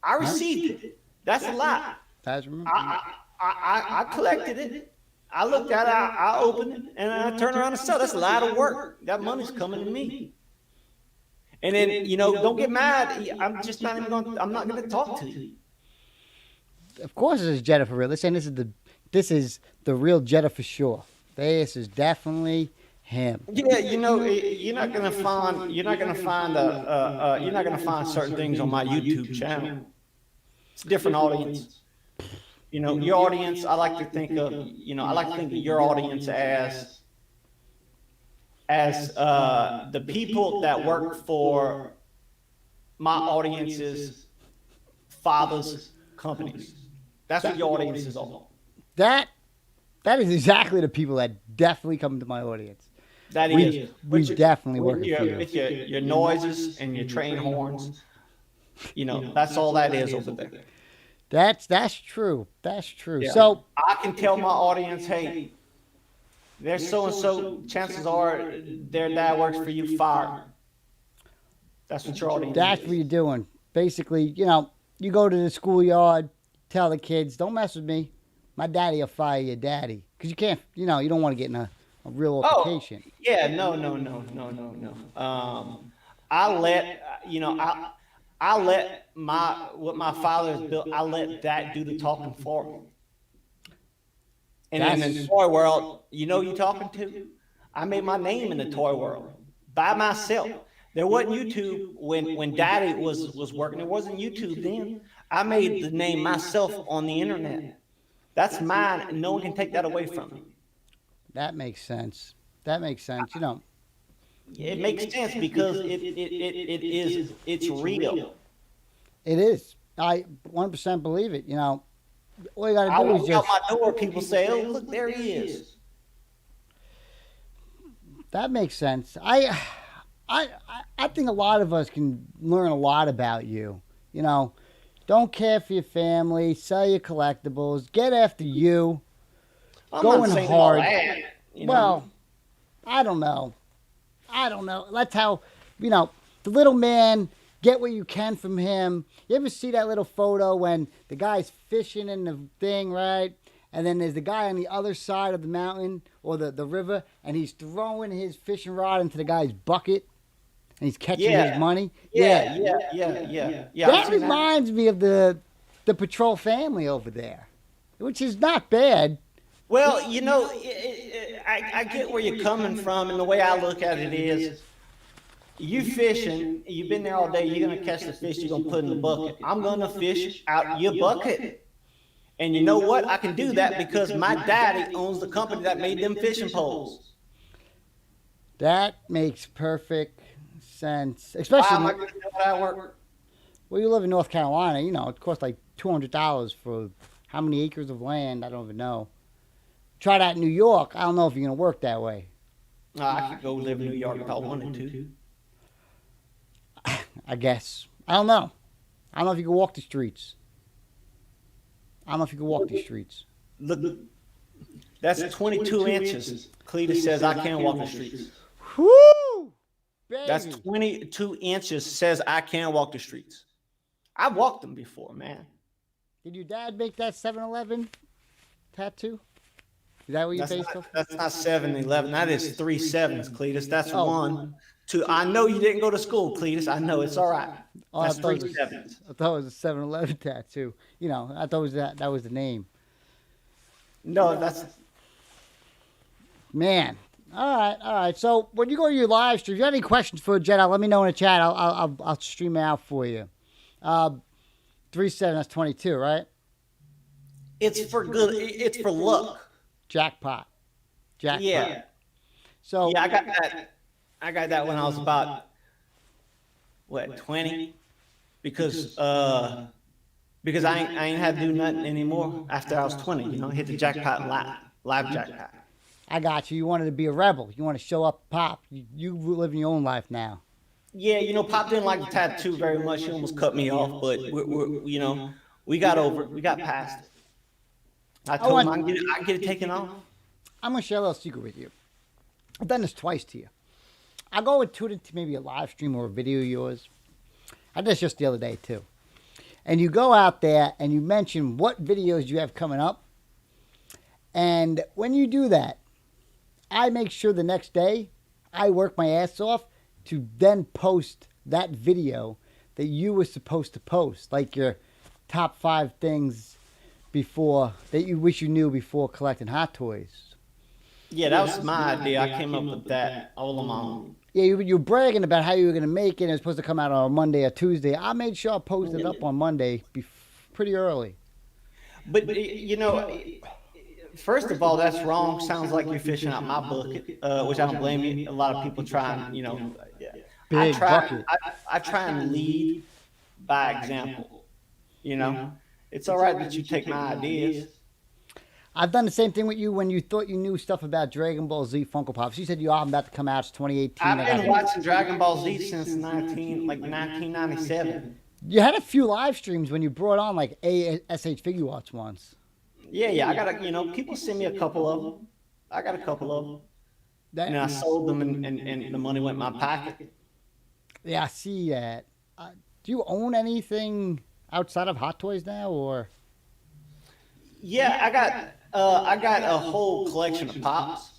I received it. That's a lot. I collected it. I looked at it, I opened it, and I turned around and sell. That's a lot of work. That money's coming to me. And then, don't get mad. I'm just not even I'm not going to talk to you. Of course, this is Jedah for real. This is the real Jedah for sure. This is definitely him. Yeah, you're not going to find certain things on my YouTube channel. It's a different audience. Your audience, I like to think of your audience as the people that work for my audience's father's companies. That's what your audience is all. That is exactly the people that definitely come to my audience. We definitely work with your noises and your train horns. That's all that is over there. That's true. That's true. Yeah. So I can tell my audience, hey, there's so and so. Chances are their dad works for you. Fire. That's what your audience. That's what you're doing. Basically, you go to the schoolyard, tell the kids, don't mess with me. My daddy will fire your daddy because you can't. You don't want to get in a real altercation. Oh, yeah. No. I let what my father has built, I let that do the talking for me. And in the toy world, who you talking to? I made my name in the toy world by myself. There wasn't YouTube when Daddy was working. There wasn't YouTube then. I made the name myself on the internet. That's mine, and no one can take that away from me. That makes sense. It makes sense, It makes sense because it's real. It is. I 100% believe it. All you got to do is just. Out my door, people say, "Oh, look, there he is." That makes sense. I think a lot of us can learn a lot about you. Don't care for your family, sell your collectibles, get after you, going hard. Well, I don't know. That's how, the little man, get what you can from him. You ever see that little photo when the guy's fishing in the thing, right? And then there's the guy on the other side of the mountain or the river, and he's throwing his fishing rod into the guy's bucket, and he's catching his money. Yeah. That reminds me of the patrol family over there, which is not bad. Well, I get where you're coming from, and the way I look at it is, you fishing, you've been there all day, you're going to catch the fish, you're going to put in the bucket. I'm going to fish out your bucket. And you know what? I can do that because my daddy owns the company that made them fishing poles. That makes perfect sense. Especially why am I going to do that work? Well, you live in North Carolina, it costs like $200 for how many acres of land? I don't even know. Try that in New York. I don't know if you're going to work that way. I could go live in New York if I wanted to. I guess. I don't know. I don't know if you can walk the streets. Look, That's 22 inches. Cletus says I can walk the streets. Whoo, baby. That's 22 inches says I can walk the streets. I've walked them before, man. Did your dad make that 7-Eleven tattoo? Is that what you based off? That's not 7-11. That is 3 sevens, Cletus. That's 1, 2. I know you didn't go to school, Cletus. I know it's all right. That's 3 sevens. I thought it was a 7-Eleven tattoo. You know, I thought it was that was the name. No, that's man. All right. So when you go to your live stream, if you have any questions for Jedah, let me know in the chat. I'll stream it out for you. 3-7, that's 22, right? it's for good. It's for luck. Jackpot. Yeah. So yeah, I got that when I was about 20, because I ain't had to do nothing anymore after I was 20. You know, hit the jackpot live jackpot. I got you. You wanted to be a rebel. You want to show up, Pop. You live in your own life now. Yeah, you know, Pop didn't like the tattoo very much. He almost cut me off, but you know, we got over it. We got past it. I told him I can get it taken off. I'm going to share a little secret with you. I've done this twice to you. I'll go and tune into maybe a live stream or a video of yours. I did this just the other day, too. And you go out there and you mention what videos you have coming up. And when you do that, I make sure the next day I work my ass off to then post that video that you were supposed to post, like your top 5 things before that you wish you knew before collecting Hot Toys. Yeah, that was my idea. I came up with that all on my own. Yeah, you were bragging about how you were going to make it. And it was supposed to come out on a Monday or Tuesday. I made sure I posted it up on Monday pretty early. But, you know, first of all, that's wrong. Sounds like you're fishing out my bucket, which I don't blame you. A lot of people try and, you know, Big bucket. I try and lead by example, you know. It's all right that you take my ideas. I've done the same thing with you when you thought you knew stuff about Dragon Ball Z Funko Pops. You said your album about to come out. It's 2018. I've been watching Dragon Ball Z since 1997. You had a few live streams when you brought on like ASH Figure Arts once. Yeah. I got you know, people send me a couple of them. I got a couple of them. And I sold them, and the money went in my pocket. Yeah, I see that. Do you own anything outside of Hot Toys now, or? Yeah, I got a whole collection of pops.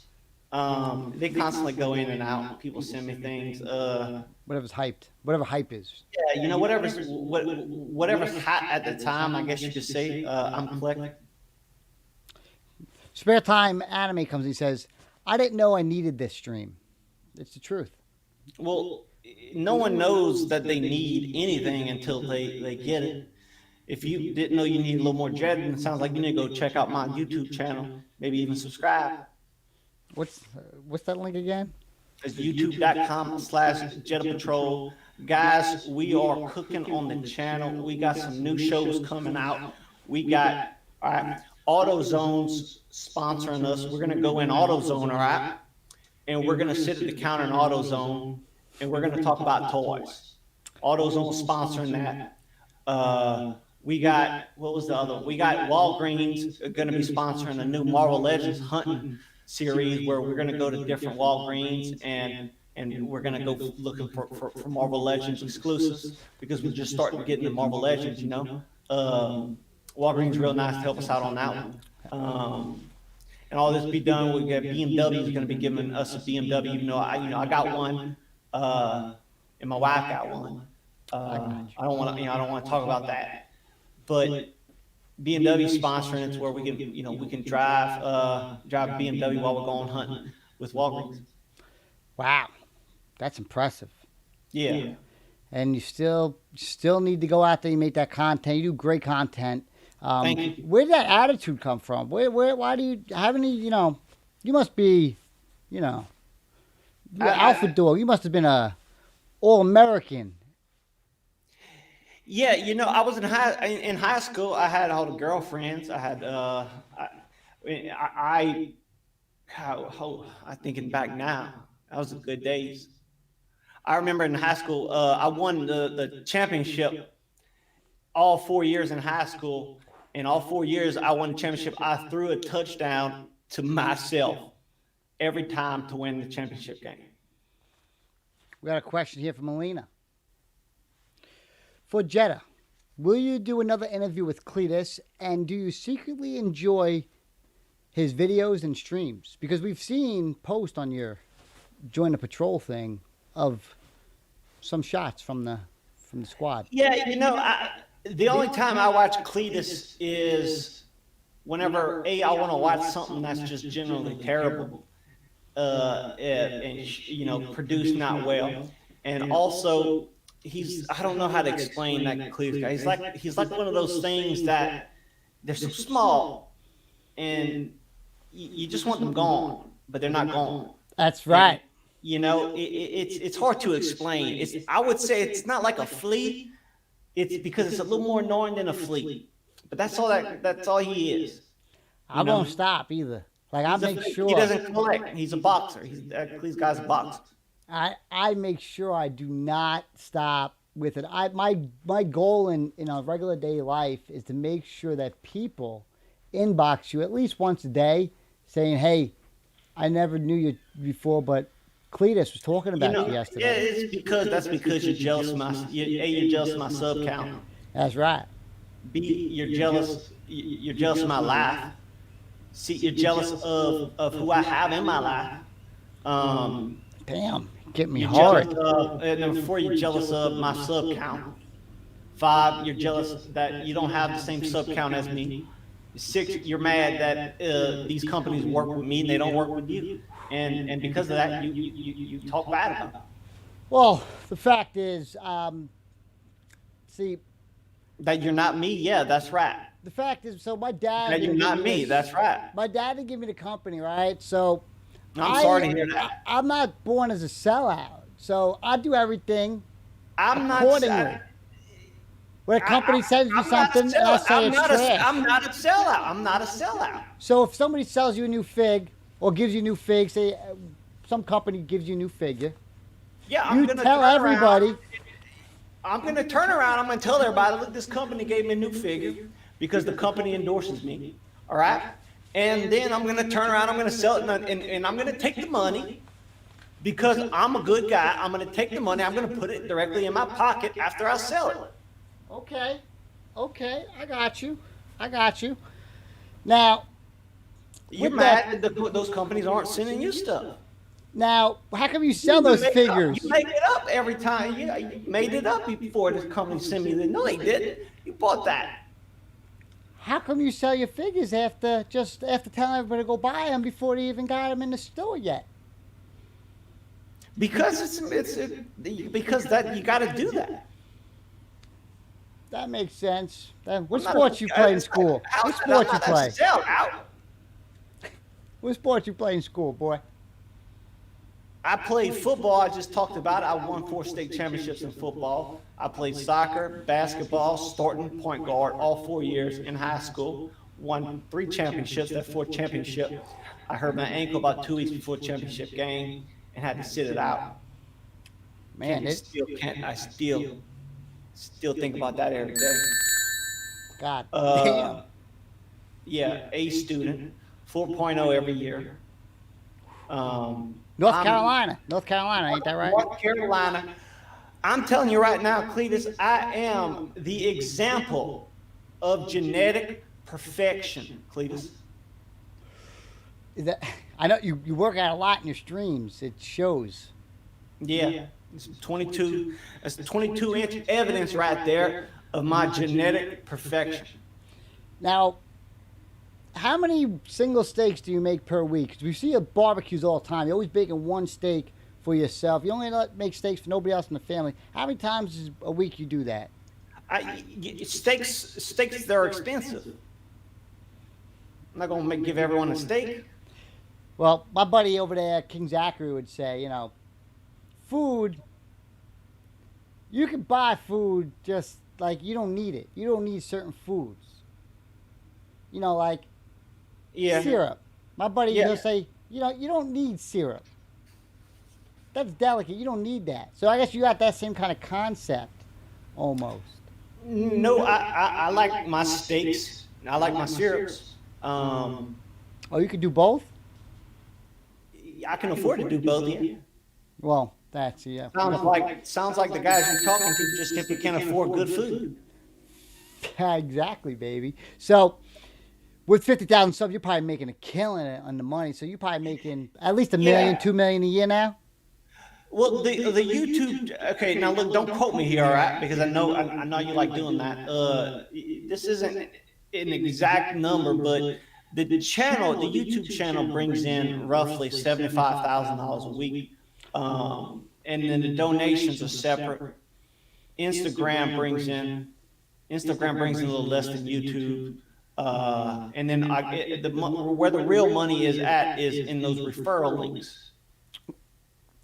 They constantly go in and out. People send me things. Whatever's hyped, whatever hype is. Yeah, you know, whatever's hot at the time, I guess you could say. I'm collecting. Spare Time Anime comes. He says, "I didn't know I needed this stream." It's the truth. Well, no one knows that they need anything until they get it. If you didn't know you need a little more Jedah, then it sounds like you need to go check out my YouTube channel. Maybe even subscribe. What's that link again? It's youtube.com/Jedah Patrol. Guys, we are cooking on the channel. We got some new shows coming out. We got, all right, AutoZone's sponsoring us. We're going to go in AutoZone, all right? And we're going to sit at the counter in AutoZone, and we're going to talk about toys. AutoZone sponsoring that. We got, what was the other one? We got Walgreens going to be sponsoring a new Marvel Legends hunting series where we're going to go to different Walgreens and we're going to go looking for Marvel Legends exclusives, because we're just starting to get into Marvel Legends, you know. Walgreens real nice to help us out on that one. And all this be done. We got BMW is going to be giving us a BMW, even though I got one, and my wife got one. I don't want to talk about that. But BMW sponsoring, it's where we can drive BMW while we're going hunting with Walgreens. Wow, that's impressive. Yeah. And you still need to go out there and make that content. You do great content. Thank you. Where did that attitude come from? Why do you have any? You know, you must be, you're an alpha dog. You must have been a all-American. Yeah, I was in high school. I had all the girlfriends. I had thinking back now, that was the good days. I remember in high school, I won the championship all 4 years in high school. And all 4 years I won the championship. I threw a touchdown to myself every time to win the championship game. We got a question here from Melina. For Jedah, will you do another interview with Cletus, and do you secretly enjoy his videos and streams? Because we've seen posts on your Join the Patrol thing of some shots from the squad. Yeah, the only time I watch Cletus is whenever I want to watch something that's just generally terrible, and produced not well, and also I don't know how to explain that Cletus guy. He's like one of those things that they're so small, and you just want them gone, but they're not gone. That's right. And, it's hard to explain. I would say it's not like a flea. It's because it's a little more annoying than a flea. But that's all he is. I won't stop either. I make sure he doesn't collect. He's a boxer. These guy's a boxer. I make sure I do not stop with it. My goal in a regular day life is to make sure that people inbox you at least once a day saying, "Hey, I never knew you before, but Cletus was talking about you yesterday." Yeah, that's because you're jealous of you're jealous of my sub count. That's right. B, you're jealous of my life. C, you're jealous of who I have in my life. Damn, get me hard. And number 4, you're jealous of my sub count. 5, you're jealous that you don't have the same sub count as me. 6, you're mad that these companies work with me and they don't work with you. And because of that, you talk bad about them. Well, the fact is, see, that you're not me. Yeah, that's right. The fact is, so my dad. That you're not me. That's right. My dad didn't give me the company, right? So I'm sorry to hear that. I'm not born as a sellout, so I do everything accordingly. When a company sends me something, and I say it's trash. I'm not a sellout. I'm not a sellout. So if somebody sells you a new fig or gives you a new fig, say some company gives you a new figure, yeah, you tell everybody. I'm going to turn around. I'm going to tell everybody, look, this company gave me a new figure because the company endorses me. All right? And then I'm going to turn around. I'm going to sell it, and I'm going to take the money because I'm a good guy. I'm going to take the money. I'm going to put it directly in my pocket after I sell it. Okay, I got you. Now, you're mad that those companies aren't sending you stuff. Now, how come you sell those figures? You make it up every time. You made it up before this company sent me. No, they didn't. You bought that. How come you sell your figures after telling everybody to go buy them before they even got them in the store yet? Because because that you got to do that. That makes sense. What sports you play in school? What sports you play? What sports you play in school, boy? I played football. I just talked about it. I won 4 state championships in football. I played soccer, basketball, starting point guard all 4 years in high school. Won 3 championships. That 4th championship, I hurt my ankle about 2 weeks before the championship game and had to sit it out. Man, I still think about that every day. God damn. Yeah, A student, 4.0 every year. North Carolina, ain't that right? North Carolina. I'm telling you right now, Cletus, I am the example of genetic perfection, Cletus. I know you work out a lot in your streams. It shows. Yeah. It's 22. That's 22-inch evidence right there of my genetic perfection. Now, how many single steaks do you make per week? Because we see at barbecues all the time. You're always baking one steak for yourself. You only make steaks for nobody else in the family. How many times a week you do that? Steaks, they're expensive. I'm not going to give everyone a steak. Well, my buddy over there, King Zachary, would say, food, you can buy food just like you don't need it. You don't need certain foods. Like syrup. My buddy, he'll say, you don't need syrup. That's delicate. You don't need that. So I guess you got that same kind of concept almost. No, I like my steaks. I like my syrups. Oh, you could do both? I can afford to do both. Yeah. Well, that's, yeah. Sounds like the guys you're talking to just simply can't afford good food. Yeah, exactly, baby. So, with 50,000 subs, you're probably making a killing on the money. So, you're probably making at least a million, Yeah. 2 million a year now? Well, the YouTube. Okay, now look, don't quote me here, all right? Because I know you like doing that. This isn't an exact number, but the YouTube channel brings in roughly $75,000 a week, and then the donations are separate. Instagram brings in Instagram brings in a little less than YouTube. And then where the real money is at is in those referral links.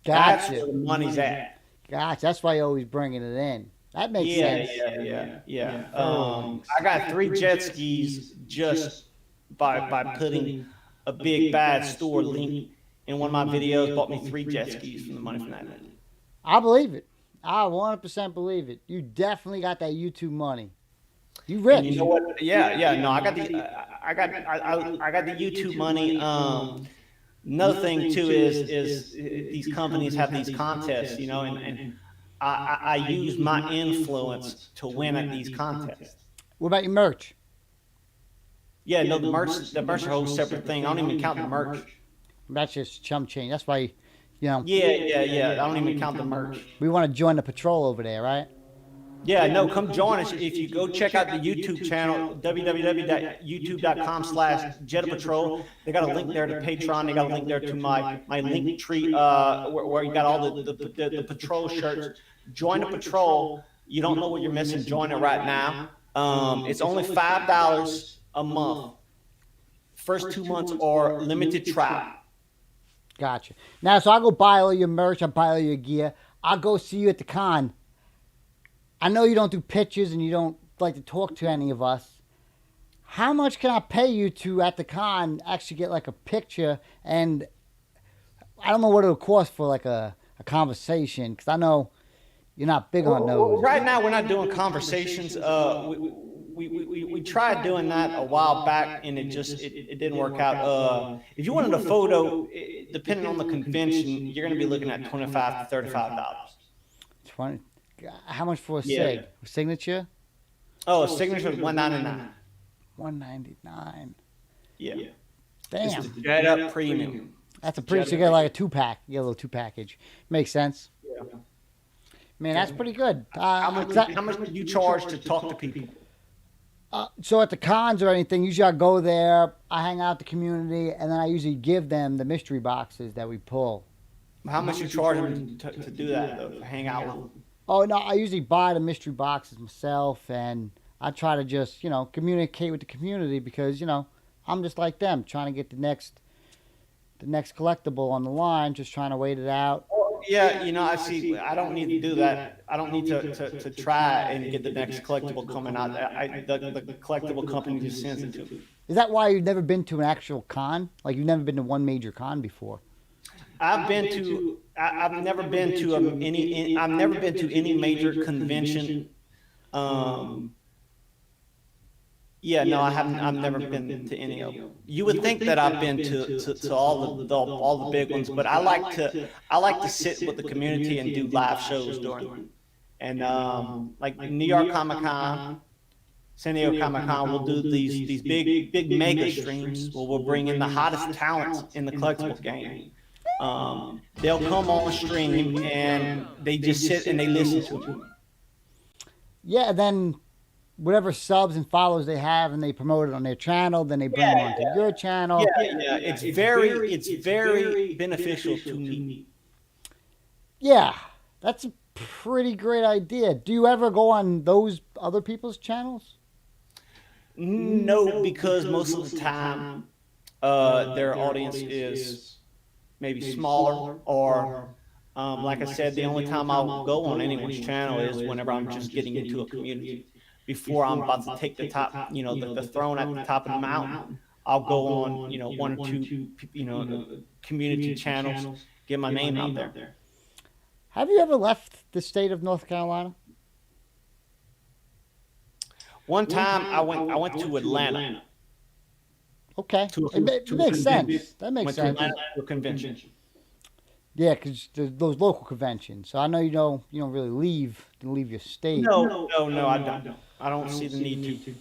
That's Gotcha. where the money's at. Gotcha. That's why you're always bringing it in. That makes Yeah, sense. yeah. Referral links. I got 3 jet skis just by putting a big bad store link in one of my videos. Bought me 3 jet skis from the money from that. I believe it. I 100% believe it. You definitely got that YouTube money. You rich. And you know what? Yeah. No, I got the YouTube money. Another thing too is these companies have these contests, and I use my influence to win at these contests. What about your merch? Yeah, no, the merch is a whole separate thing. I don't even count the merch. That's just chump change. That's why, Yeah. I don't even count the merch. we want to join the patrol over there, right? Yeah, no, come join us. If you go check out the YouTube channel, www.youtube.com/Jedah Patrol. They got a link there to Patreon. They got a link there to my link tree where you got all the patrol shirts. Join the patrol. You don't know what you're missing. Join it right now. It's only $5 a month. First 2 months are limited trial. Gotcha. Now, so I go buy all your merch. I buy all your gear. I'll go see you at the con. I know you don't do pictures and you don't like to talk to any of us. How much can I pay you to, at the con, actually get like a picture? And I don't know what it'll cost for like a conversation, because I know you're not big on those. Right now, we're not doing conversations. We tried doing that a while back, and it didn't work out. If you wanted a photo, depending on the convention, you're going to be looking at $25 to $35. 20. How much for a Yeah. sig? A signature? Oh, a signature is $199. $199. Yeah. Damn. It's the Jedah Premium. That's a pretty. So you get like a 2-pack. You get a little 2-package. Makes sense. Yeah. Man, that's pretty good. How much do you charge to talk to people? So at the cons or anything, usually I go there, I hang out with the community, and then I usually give them the mystery boxes that we pull. How much you charge them to do that, though, to hang out with them? Oh, no, I usually buy the mystery boxes myself, and I try to just, communicate with the community because, I'm just like them, trying to get the next collectible on the line, just trying to wait it out. Yeah, I see. I don't need to do that. I don't need to try and get the next collectible coming out. The collectible company just sends it to me. Is that why you've never been to an actual con? Like, you've never been to one major con before? I've never been to any major convention. I haven't. I've never been to any of them. You would think that I've been to all the big ones, but I like to sit with the community and do live shows during them. And like New York Comic Con, San Diego Comic Con, we'll do these big mega streams where we'll bring in the hottest talents in the collectible game. They'll come on stream and they just sit and they listen to them. Yeah, then whatever subs and follows they have, and they promote it on their channel, then they bring them onto your channel. Yeah. It's very beneficial to me. Yeah, that's a pretty great idea. Do you ever go on those other people's channels? No, because most of the time their audience is maybe smaller, or like I said, the only time I'll go on anyone's channel is whenever I'm just getting into a community. Before I'm about to take the top, the throne at the top of the mountain, I'll go on, 1 or 2, community channels, get my name out there. Have you ever left the state of North Carolina? One time I went to Atlanta. Okay. to It makes sense. That makes went to sense. Atlanta to a convention. Yeah, because those local conventions. So I know you don't really leave your state. No, I don't. I don't see the need to.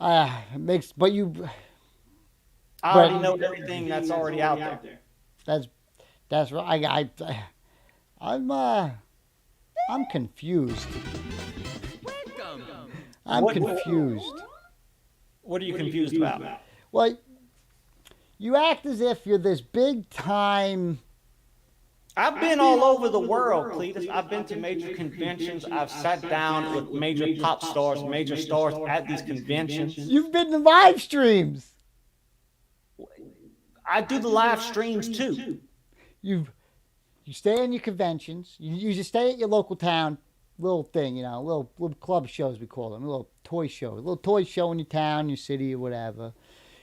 It makes, I but already know everything that's already out there. that's that's right. I'm I'm confused. I'm What confused. What are you confused about? Well, you act as if you're this big time. I've been all over the world, Cletus. I've been to major conventions. I've sat down with major pop stars, major stars at these conventions. You've been to live streams. I do the live streams too. You you stay in your conventions. You just stay at your local town, little thing, little club shows we call them, little toy shows, little toy show in your town, your city, or whatever.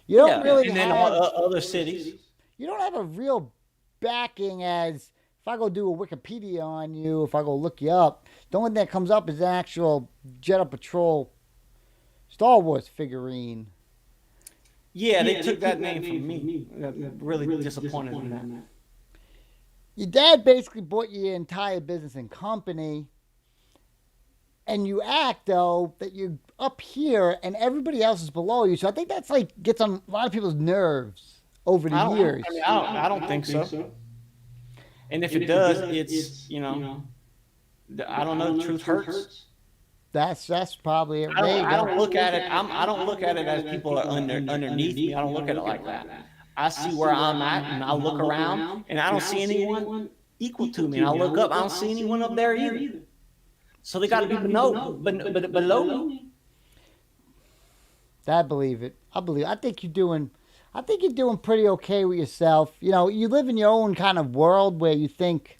You don't really and then have other cities. you don't have a real backing as if I go do a Wikipedia on you, if I go look you up, the only thing that comes up is an actual Jedah Patrol Star Wars figurine. Yeah, they took that name from me. Really disappointed in that. Your dad basically bought your entire business and company, and you act though that you're up here and everybody else is below you. So I think that's like gets on a lot of people's nerves over the years. I don't think so. And if it does, it's I don't know. Truth hurts. That's probably it. I don't look at it. I don't look at it as people are underneath me. I don't look at it like that. I see where I'm at, and I look around, and I don't see anyone equal to me. And I look up, I don't see anyone up there either. So they got to be below me. I believe it. I think you're doing pretty okay with yourself. You live in your own kind of world where you think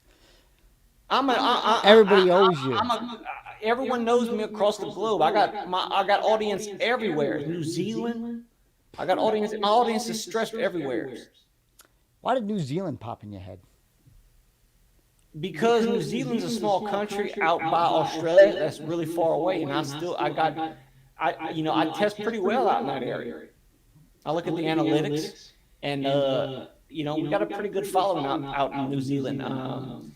everybody owes you. Everyone knows me across the globe. I got audience everywhere. New Zealand. I got audience. My audience is stretched everywhere. Why did New Zealand pop in your head? Because New Zealand's a small country out by Australia that's really far away, and I test pretty well out in that area. I look at the analytics, and we got a pretty good following out in New Zealand.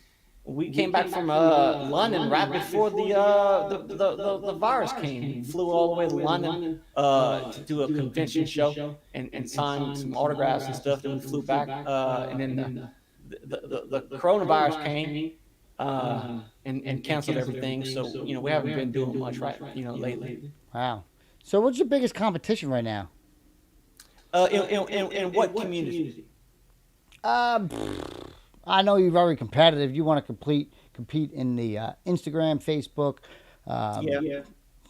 We came back from London right before the virus came. Flew all the way to London to do a convention show and sign some autographs and stuff. Then we flew back, and then the coronavirus came and canceled everything. So we haven't been doing much lately. Wow. So what's your biggest competition right now? In what community? I know you're very competitive. You want to compete in the Instagram, Facebook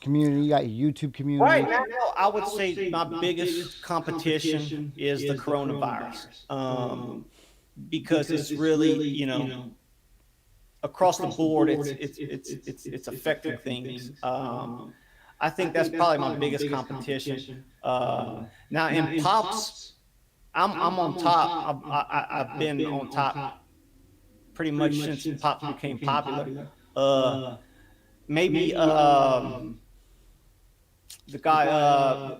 community. You got your YouTube community. Right now, I would say my biggest competition is the coronavirus, because it's really across the board. It's affecting things. I think that's probably my biggest competition. Now in pops, I'm on top. I've been on top pretty much since pop became popular. Maybe the guy.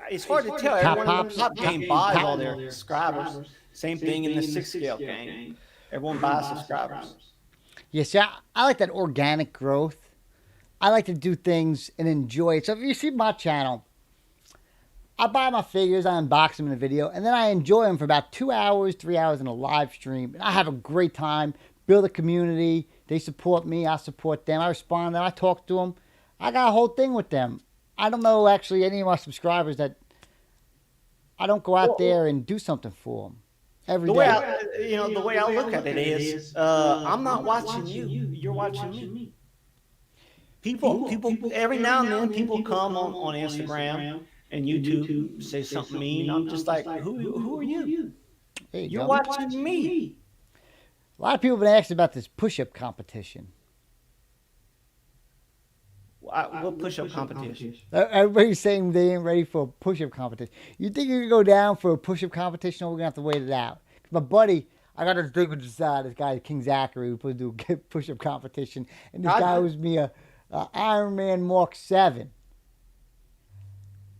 It's hard to tell. Everyone in the pop game buys all their subscribers. Same thing in the 6-scale game. Everyone buys subscribers. Yeah, see, I like that organic growth. I like to do things and enjoy it. So if you see my channel, I buy my figures, I unbox them in a video, and then I enjoy them for about 2 hours, 3 hours in a live stream. And I have a great time, build a community. They support me, I support them. I respond to them, I talk to them. I got a whole thing with them. I don't know actually any of my subscribers that I don't go out there and do something for them every day. The way I look at it is, I'm not watching you. You're watching me. People. Every now and then, people come on Instagram and YouTube say something mean. I'm just like, who are you? You're watching me. A lot of people have been asking about this push-up competition. What push-up competition? Everybody's saying they ain't ready for a push-up competition. You think you can go down for a push-up competition, or we're going to have to wait it out? My buddy, I got to drink with this guy, King Zachary, who put to do a push-up competition, and this guy owes me a Iron Man Mark 7.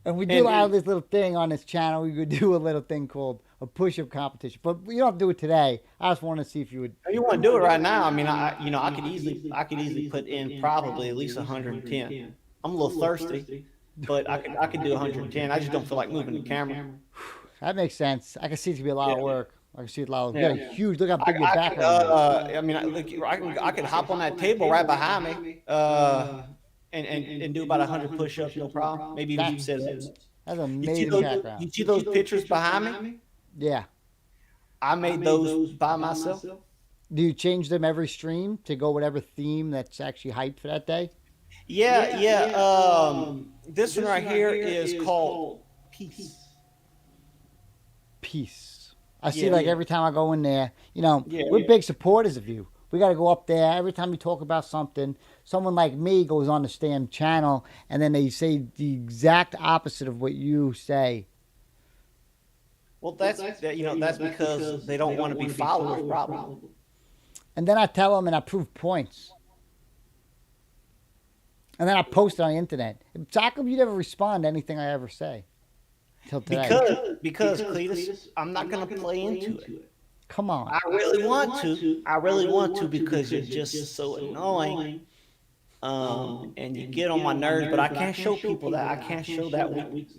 And we do have this little thing on this channel. We could do a little thing called a push-up competition, but we don't have to do it today. I just want to see if you would. You want to do it right now? I mean, I could easily put in probably at least 110. I'm a little thirsty, but I could do 110. I just don't feel like moving the camera. That makes sense. I can see it's gonna be a lot of work. I can see a lot of. You got a huge. Look how big your back is. I mean, I could hop on that table right behind me, and do about 100 push-ups, no problem. Maybe even sit-ups. That's amazing background. You see those pictures behind me? Yeah. I made those by myself. Do you change them every stream to go whatever theme that's actually hyped for that day? Yeah. This one right here is called Peace. Peace. I see like every time I go in there, we're big supporters of you. We got to go up there. Every time you talk about something, someone like me goes on the Stam channel and then they say the exact opposite of what you say. Well, that's because they don't want to be followers, probably. And then I tell them and I prove points. And then I post it on the internet. How come you never respond to anything I ever say? Till today. Because Cletus, I'm not going to play into it. Come on. I really want to because you're just so annoying. And you get on my nerves, but I can't show people that. I can't show that weakness.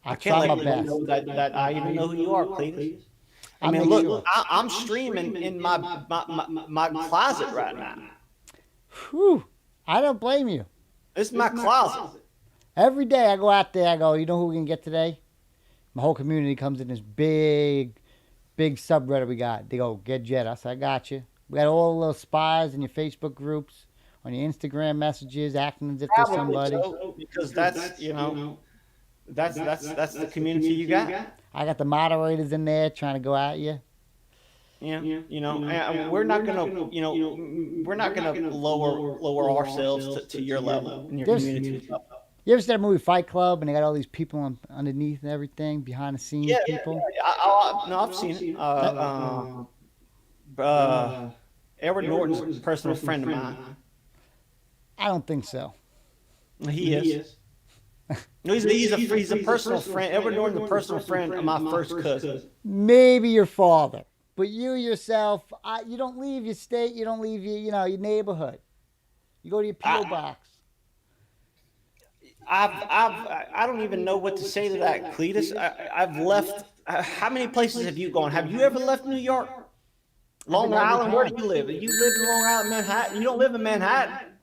I can't let people know that I even know who you are, Cletus. I mean, look, I'm streaming in my closet right now. Whew. I don't blame you. This is my closet. Every day I go out there, I go, you know who we can get today? My whole community comes in this big subreddit we got. They go, get Jedah. I said, I got you. We got all the little spies in your Facebook groups, on your Instagram messages, acting as if they're somebody. So, because that's the community you got. I got the moderators in there trying to go at you. Yeah, and we're not gonna lower ourselves to your level in your community. You ever seen that movie Fight Club and they got all these people underneath and everything, behind the scenes people? Yeah. No, I've seen it. Edward Norton's a personal friend of mine. I don't think so. He is. No, he's a personal friend. Edward Norton's a personal friend of my first cousin. Maybe your father, but you yourself, you don't leave your state. You don't leave your neighborhood. You go to your P.O. box. I don't even know what to say to that, Cletus. I've left. How many places have you gone? Have you ever left New York? Long Island? Where do you live? You live in Long Island, Manhattan? You don't live in Manhattan.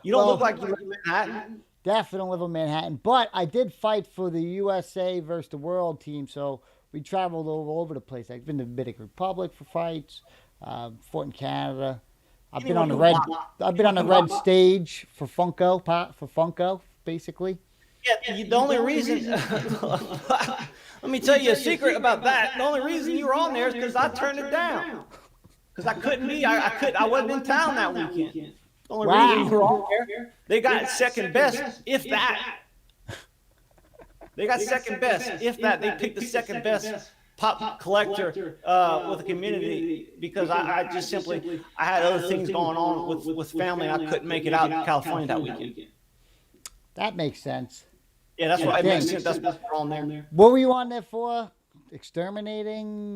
You don't look like you live in Manhattan. Definitely don't live in Manhattan. But I did fight for the USA versus the world team, so we traveled all over the place. I've been to the Dominican Republic for fights, fought in Canada. I've been on the red stage for Funko, basically. Yeah, the only reason. Let me tell you a secret about that. The only reason you were on there is because I turned it down. Because I couldn't be. I wasn't in town that weekend. The only reason you were on there, they got second best, if that. They got second best, if that. They picked the second best pop collector with the community because I just simply I had other things going on with family. I couldn't make it out to California that weekend. That makes sense. Yeah, that's what I makes sense. That's what we're on there. What were you on there for? Exterminator.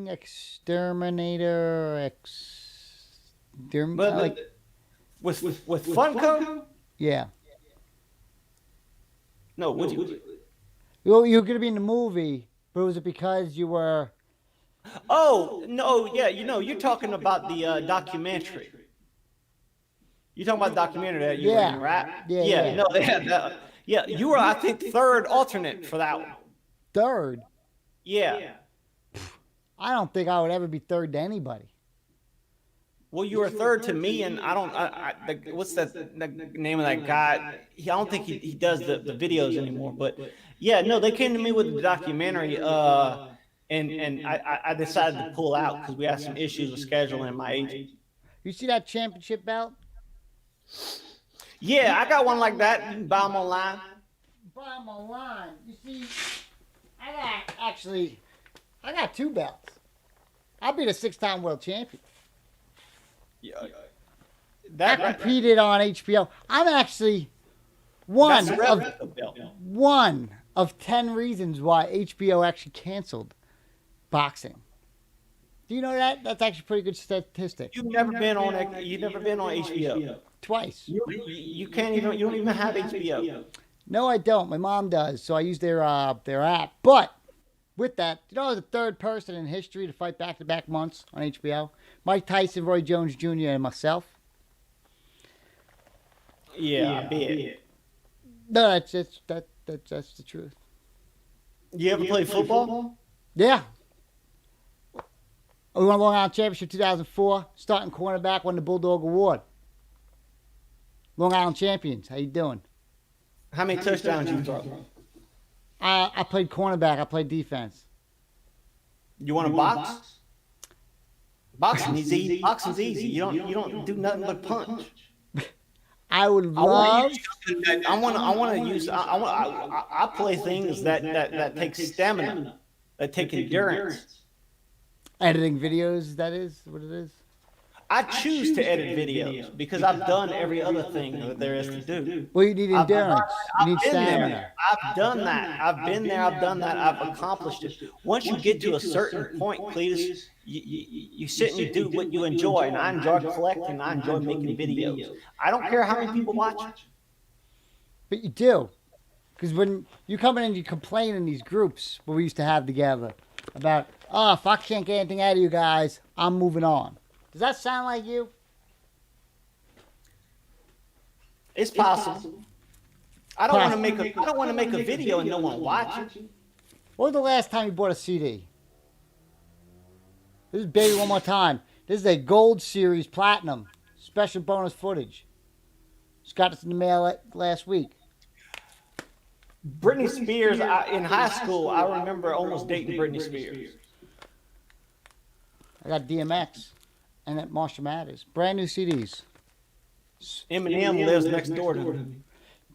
With Funko? Yeah. No, would you? Well, you were going to be in the movie, but was it because you were? Oh no, yeah, you're talking about the documentary. You talking about the documentary that you were in, right? Yeah. No, they had that. Yeah, you were, I think, third alternate for that one. Third? Yeah. I don't think I would ever be third to anybody. Well, you were third to me, and what's the name of that guy? I don't think he does the videos anymore. But yeah, no, they came to me with the documentary, and I decided to pull out because we had some issues with scheduling and my agent. You see that championship belt? Yeah, I got one like that. You can buy them online. Buy them online. You see, I got two belts. I'll be the 6-time world champion. Yeah, I competed on HBO. I'm actually one of 10 reasons why HBO actually canceled boxing. Do you know that? That's actually a pretty good statistic. You've never been on HBO. Twice. You can't even. You don't even have HBO. No, I don't. My mom does, so I use their app. But with that, you know, I was the third person in history to fight back-to-back months on HBO. Mike Tyson, Roy Jones Jr., and myself. Yeah, I bet. No, that's the truth. You ever play football? Yeah. We won Long Island Championship 2004. Starting cornerback, won the Bulldog Award. Long Island champions. How you doing? How many touchdowns you throw? I played cornerback. I played defense. You want to box? Boxing's easy. Boxing's easy. You don't do nothing but punch. I would love. I play things that take stamina, that take endurance. Editing videos, that is what it is. I choose to edit videos because I've done every other thing that there is to do. Well, you need endurance. You need stamina. I've done that. I've been there. I've done that. I've accomplished it. Once you get to a certain point, Cletus, you sit and you do what you enjoy. And I enjoy collecting. I enjoy making videos. I don't care how many people watch it. But you do. Because when you come in and you complain in these groups what we used to have together about, oh, if I can't get anything out of you guys, I'm moving on. Does that sound like you? It's possible. I don't want to make a video and no one watch it. When was the last time you bought a CD? This is Baby One More Time. This is a Gold Series Platinum special bonus footage. Just got this in the mail last week. Britney Spears, in high school, I remember almost dating Britney Spears. I got DMX and at Marshall Mathers. Brand new CDs. Eminem lives next door to me.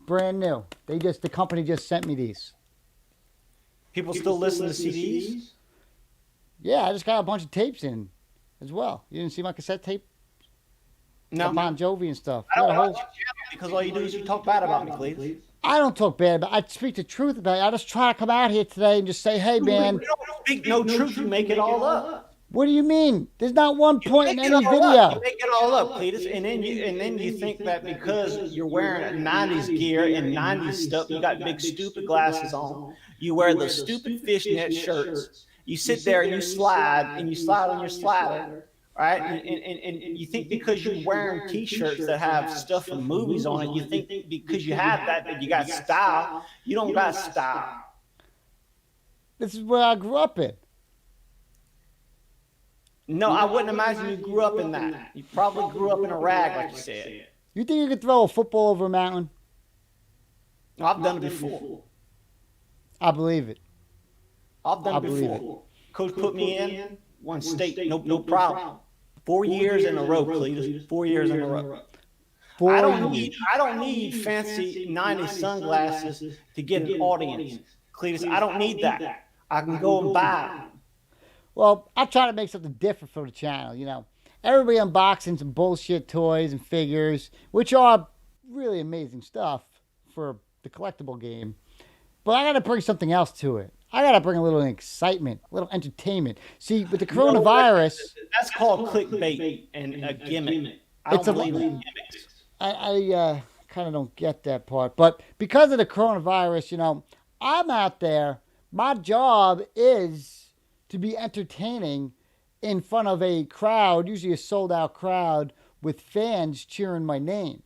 Brand new. The company just sent me these. People still listen to CDs? Yeah, I just got a bunch of tapes in as well. You didn't see my cassette tape? No. Bon Jovi and stuff. I don't watch it because all you do is you talk bad about me, Cletus. I don't talk bad about it. I speak the truth about it. I just try to come out here today and just say, hey, man. You don't speak no truth. You make it all up. What do you mean? There's not one point in any video. You make it all up, Cletus, and then you think that because you're wearing 90s gear and 90s stuff, you got big stupid glasses on. You wear the stupid fishnet shirts. You sit there and you slide on your slider, right? And you think because you're wearing T-shirts that have stuff from movies on it, you think because you have that you got style. You don't got style. This is where I grew up in. No, I wouldn't imagine you grew up in that. You probably grew up in a rag, like you said. You think you could throw a football over a mountain? No, I've done it before. I believe it. I've done it before. Coach put me in one state, no problem. 4 years in a row, Cletus. 4 years in a row. I don't need fancy 90s sunglasses to get an audience, Cletus. I don't need that. I can go and buy them. Well, I try to make something different for the channel, you know. Everybody unboxing some bullshit toys and figures, which are really amazing stuff for the collectible game. But I got to bring something else to it. I got to bring a little excitement, a little entertainment. See, with the coronavirus... That's called clickbait and a gimmick. I don't believe in gimmicks. I kind of don't get that part. But because of the coronavirus, you know, I'm out there. My job is to be entertaining in front of a crowd, usually a sold-out crowd, with fans cheering my name.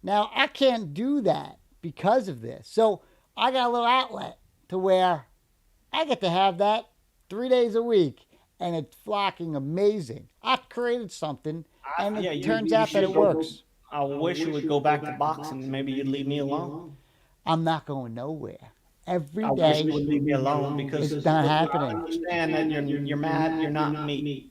Now, I can't do that because of this. So I got a little outlet to where I get to have that 3 days a week, and it's flocking amazing. I created something, and it turns out that it works. I wish you would go back to boxing. Maybe you'd leave me alone. I'm not going nowhere. Every day, I wish you would leave me alone because it's not happening. I understand that you're mad. You're not me.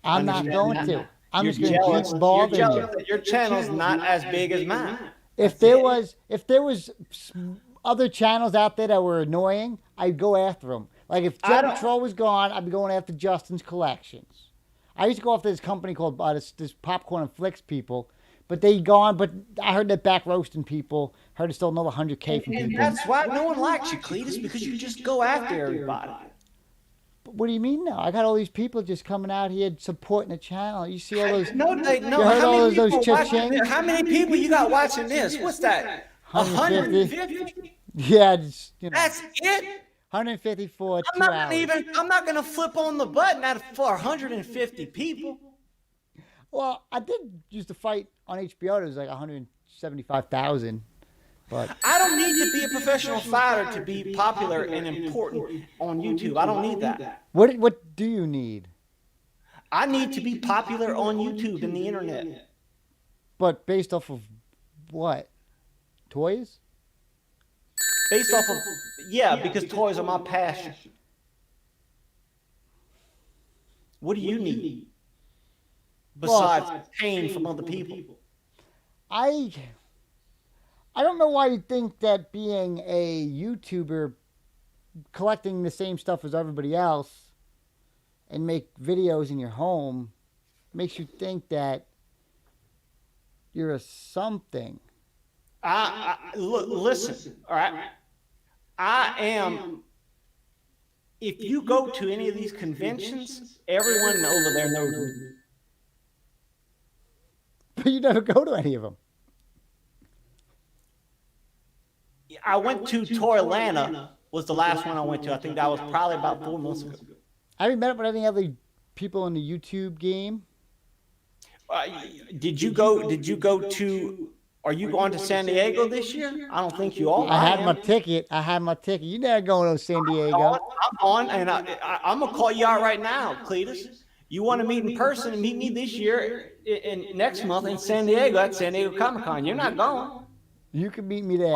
I'm not going to. I'm just going to keep bothering you. Jealous that your channel's not as big as mine. If there was other channels out there that were annoying, I'd go after them. Like if Jet Patrol was gone, I'd be going after Justin's Collections. I used to go after this company called this Popcorn and Flicks people, But they gone. But I heard they're back roasting people. Heard it's still another 100K from And people. that's why no one likes you, Cletus, because you just go after everybody. But what do you mean now? I got all these people just coming out here supporting the channel. You see all those? No. You heard all those cha-chings? How many people you got watching this? What's that? 150? Yeah, just, you know. That's it. 150 for 2 hours. I'm not gonna flip on the button for 150 people. Well, I did used to fight on HBO. It was like 175,000. But I don't need to be a professional fighter to be popular and important on YouTube. I don't need that. What do you need? I need to be popular on YouTube and the internet. But based off of what? Toys? Based off of, because toys are my passion. What do you need besides pain from other people? I don't know why you think that being a YouTuber, collecting the same stuff as everybody else, and make videos in your home, makes you think that you're a something. Look, listen, all right? I am, if you go to any of these conventions, everyone over there knows me. But you never go to any of them. I went to Toy Atlanta, was the last one I went to. I think that was probably about 4 months ago. Have you met up with any other people in the YouTube game? Did you go to, are you going to San Diego this year? I don't think you are. I had my ticket. You never going to San Diego. I'm on, and I'm going to call you out right now, Cletus. You want to meet in person and meet me this year and next month in San Diego at San Diego Comic-Con. You're not going. You can meet me there.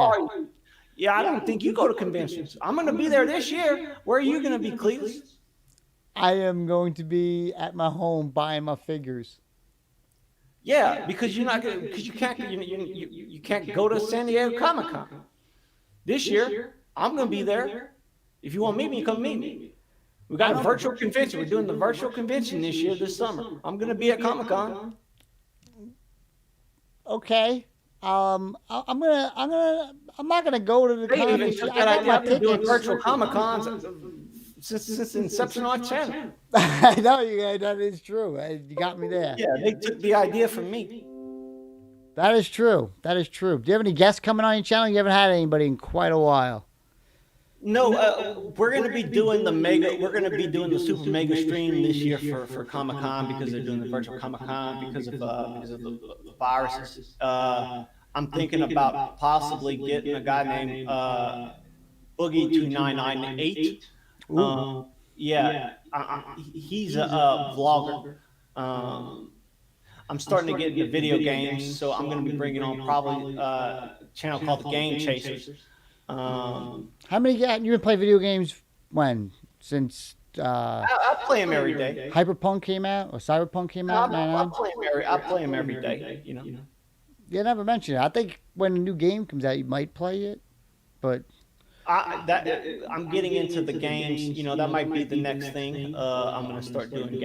Yeah, I don't think you go to conventions. I'm going to be there this year. Where are you going to be, Cletus? I am going to be at my home buying my figures. Yeah, because you're not going because you can't go to San Diego Comic-Con. This year, I'm going to be there. If you want to meet me, come meet me. We got a virtual convention. We're doing the virtual convention this summer. I'm going to be at Comic-Con. Okay. I'm not gonna go to the convention. I got my I've been doing tickets. virtual Comic-Cons since the inception of our channel. I know you guys. That is true. You got me there. Yeah, they took the idea from me. That is true. Do you have any guests coming on your channel? You haven't had anybody in quite a while. No, we're going to be doing We're going to be doing the super mega stream this year for Comic Con because they're doing the virtual Comic Con because of the viruses. I'm thinking about possibly getting a guy named Boogie2998. He's a vlogger. I'm starting to get into video games, so I'm going to be bringing on probably a channel called the Game Chasers. How many you been playing video games since I play them every day. Hyperpunk came out or Cyberpunk came out? I play them every day. You know. You never mentioned it. I think when a new game comes out, you might play it, but I'm getting into the games. You know, that might be the next thing. I'm going to start doing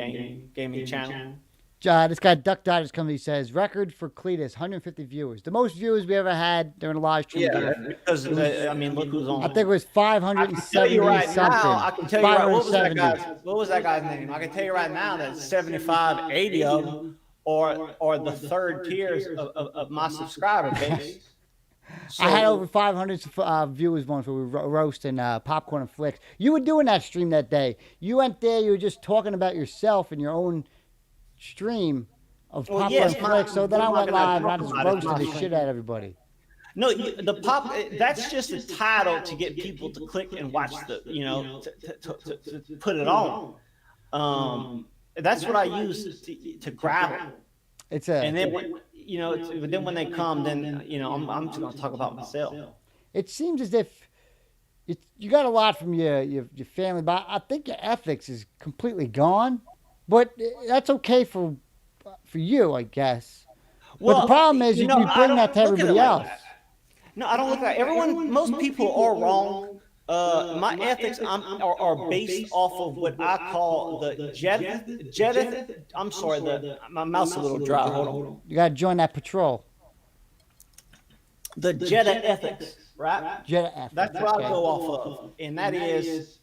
gaming channel. This guy Duck Dodgers Company says record for Cletus, 150 viewers, the most viewers we ever had during a live stream. Yeah, because I mean, look who's on. I think it was 570 something. I can tell you right. What was that guy's name? I can tell you right now that 75, 80 of them, or the third tiers of my subscriber base. So, I had over 500 viewers once where we were roasting popcorn and flicks. You were doing that stream that day. You went there. You were just talking about yourself and your own stream of popcorn and flicks. So then I went live and I just roasted the shit out of everybody. No, that's just a title to get people to click and watch to put it on. That's what I use to grab them. And then when they come, then I'm just gonna talk about myself. It seems as if you got a lot from your family, but I think your ethics is completely gone. But that's okay for you, I guess. Well, but the problem is you bring that to everybody else. No, I don't look at everyone. Most people are wrong My ethics are based off of what I call the Jedah. I'm sorry, my mouth's a little dry. Hold on. You got to join that patrol. The Jedah ethics, right? Jedah ethics. That's what I go off of, and that is,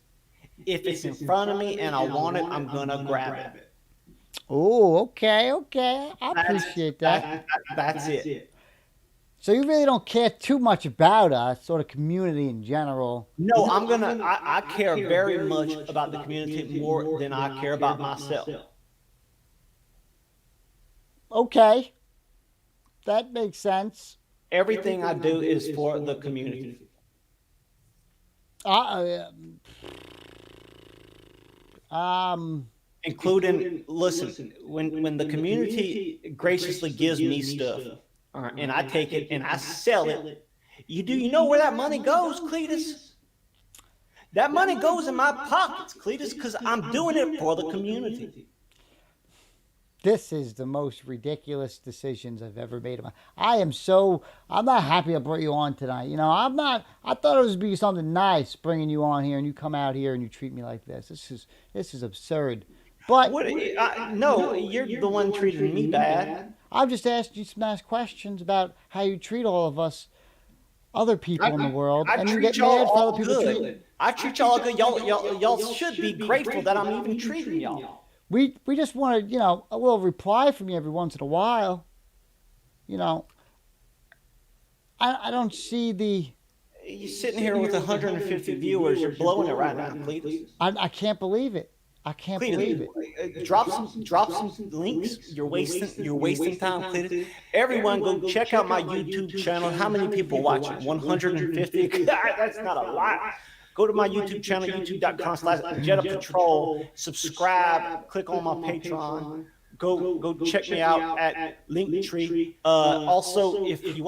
if it's in front of me and I want it, I'm gonna grab it. Oh, okay. I appreciate that. That's it. So you really don't care too much about us or the community in general. No, I care very much about the community more than I care about myself. Okay. That makes sense. Everything I do is for the community. Including, listen, when the community graciously gives me stuff, and I take it and I sell it, you know where that money goes, Cletus? That money goes in my pockets, Cletus, because I'm doing it for the community. This is the most ridiculous decisions I've ever made. I'm not happy I brought you on tonight. I thought it would be something nice bringing you on here and you come out here and you treat me like this. This is absurd. But no, you're the one treating me bad. I've just asked you some nice questions about how you treat all of us other people in the world, and you get mad for other people treating. I treat y'all good. Y'all should be grateful that I'm even treating y'all. We just wanted, a little reply from you every once in a while. I don't see the... You're sitting here with 150 viewers. You're blowing it right now, Cletus. I can't believe it. I can't believe it. Drop some links. You're wasting time, Cletus. Everyone go check out my YouTube channel. How many people watching? 150? That's not a lot. Go to my YouTube channel, youtube.com/Jedah Patrol. Subscribe. Click on my Patreon. Go check me out at Linktree. Also, if you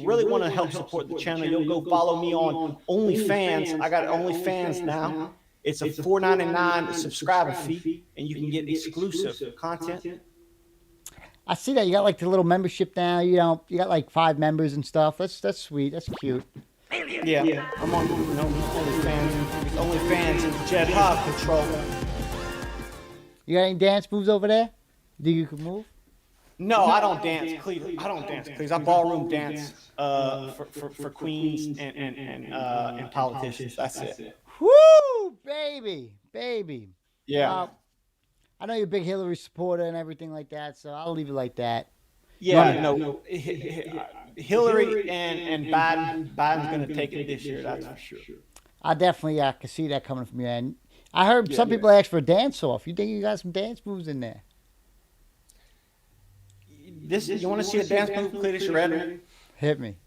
really want to help support the channel, you'll go follow me on OnlyFans. I got OnlyFans now. It's a $4.99 subscriber fee, and you can get exclusive content. I see that you got like the little membership now. You got like 5 members and stuff. That's sweet. That's cute. Yeah. I'm on OnlyFans and Jedah Patrol. You got any dance moves over there? Do you can move? No, I don't dance, Cleveland. I don't dance, please. I ballroom dance for queens and politicians. That's it. Woo, baby. Yeah. I know you're a big Hillary supporter and everything like that, so I'll leave it like that. Yeah, no. Hillary and Biden's going to take it this year, that's for sure. I definitely can see that coming from you. And I heard some people ask for a dance-off. You think you got some dance moves in there? You want to see a dance move, Cletus? You ready? Hit me.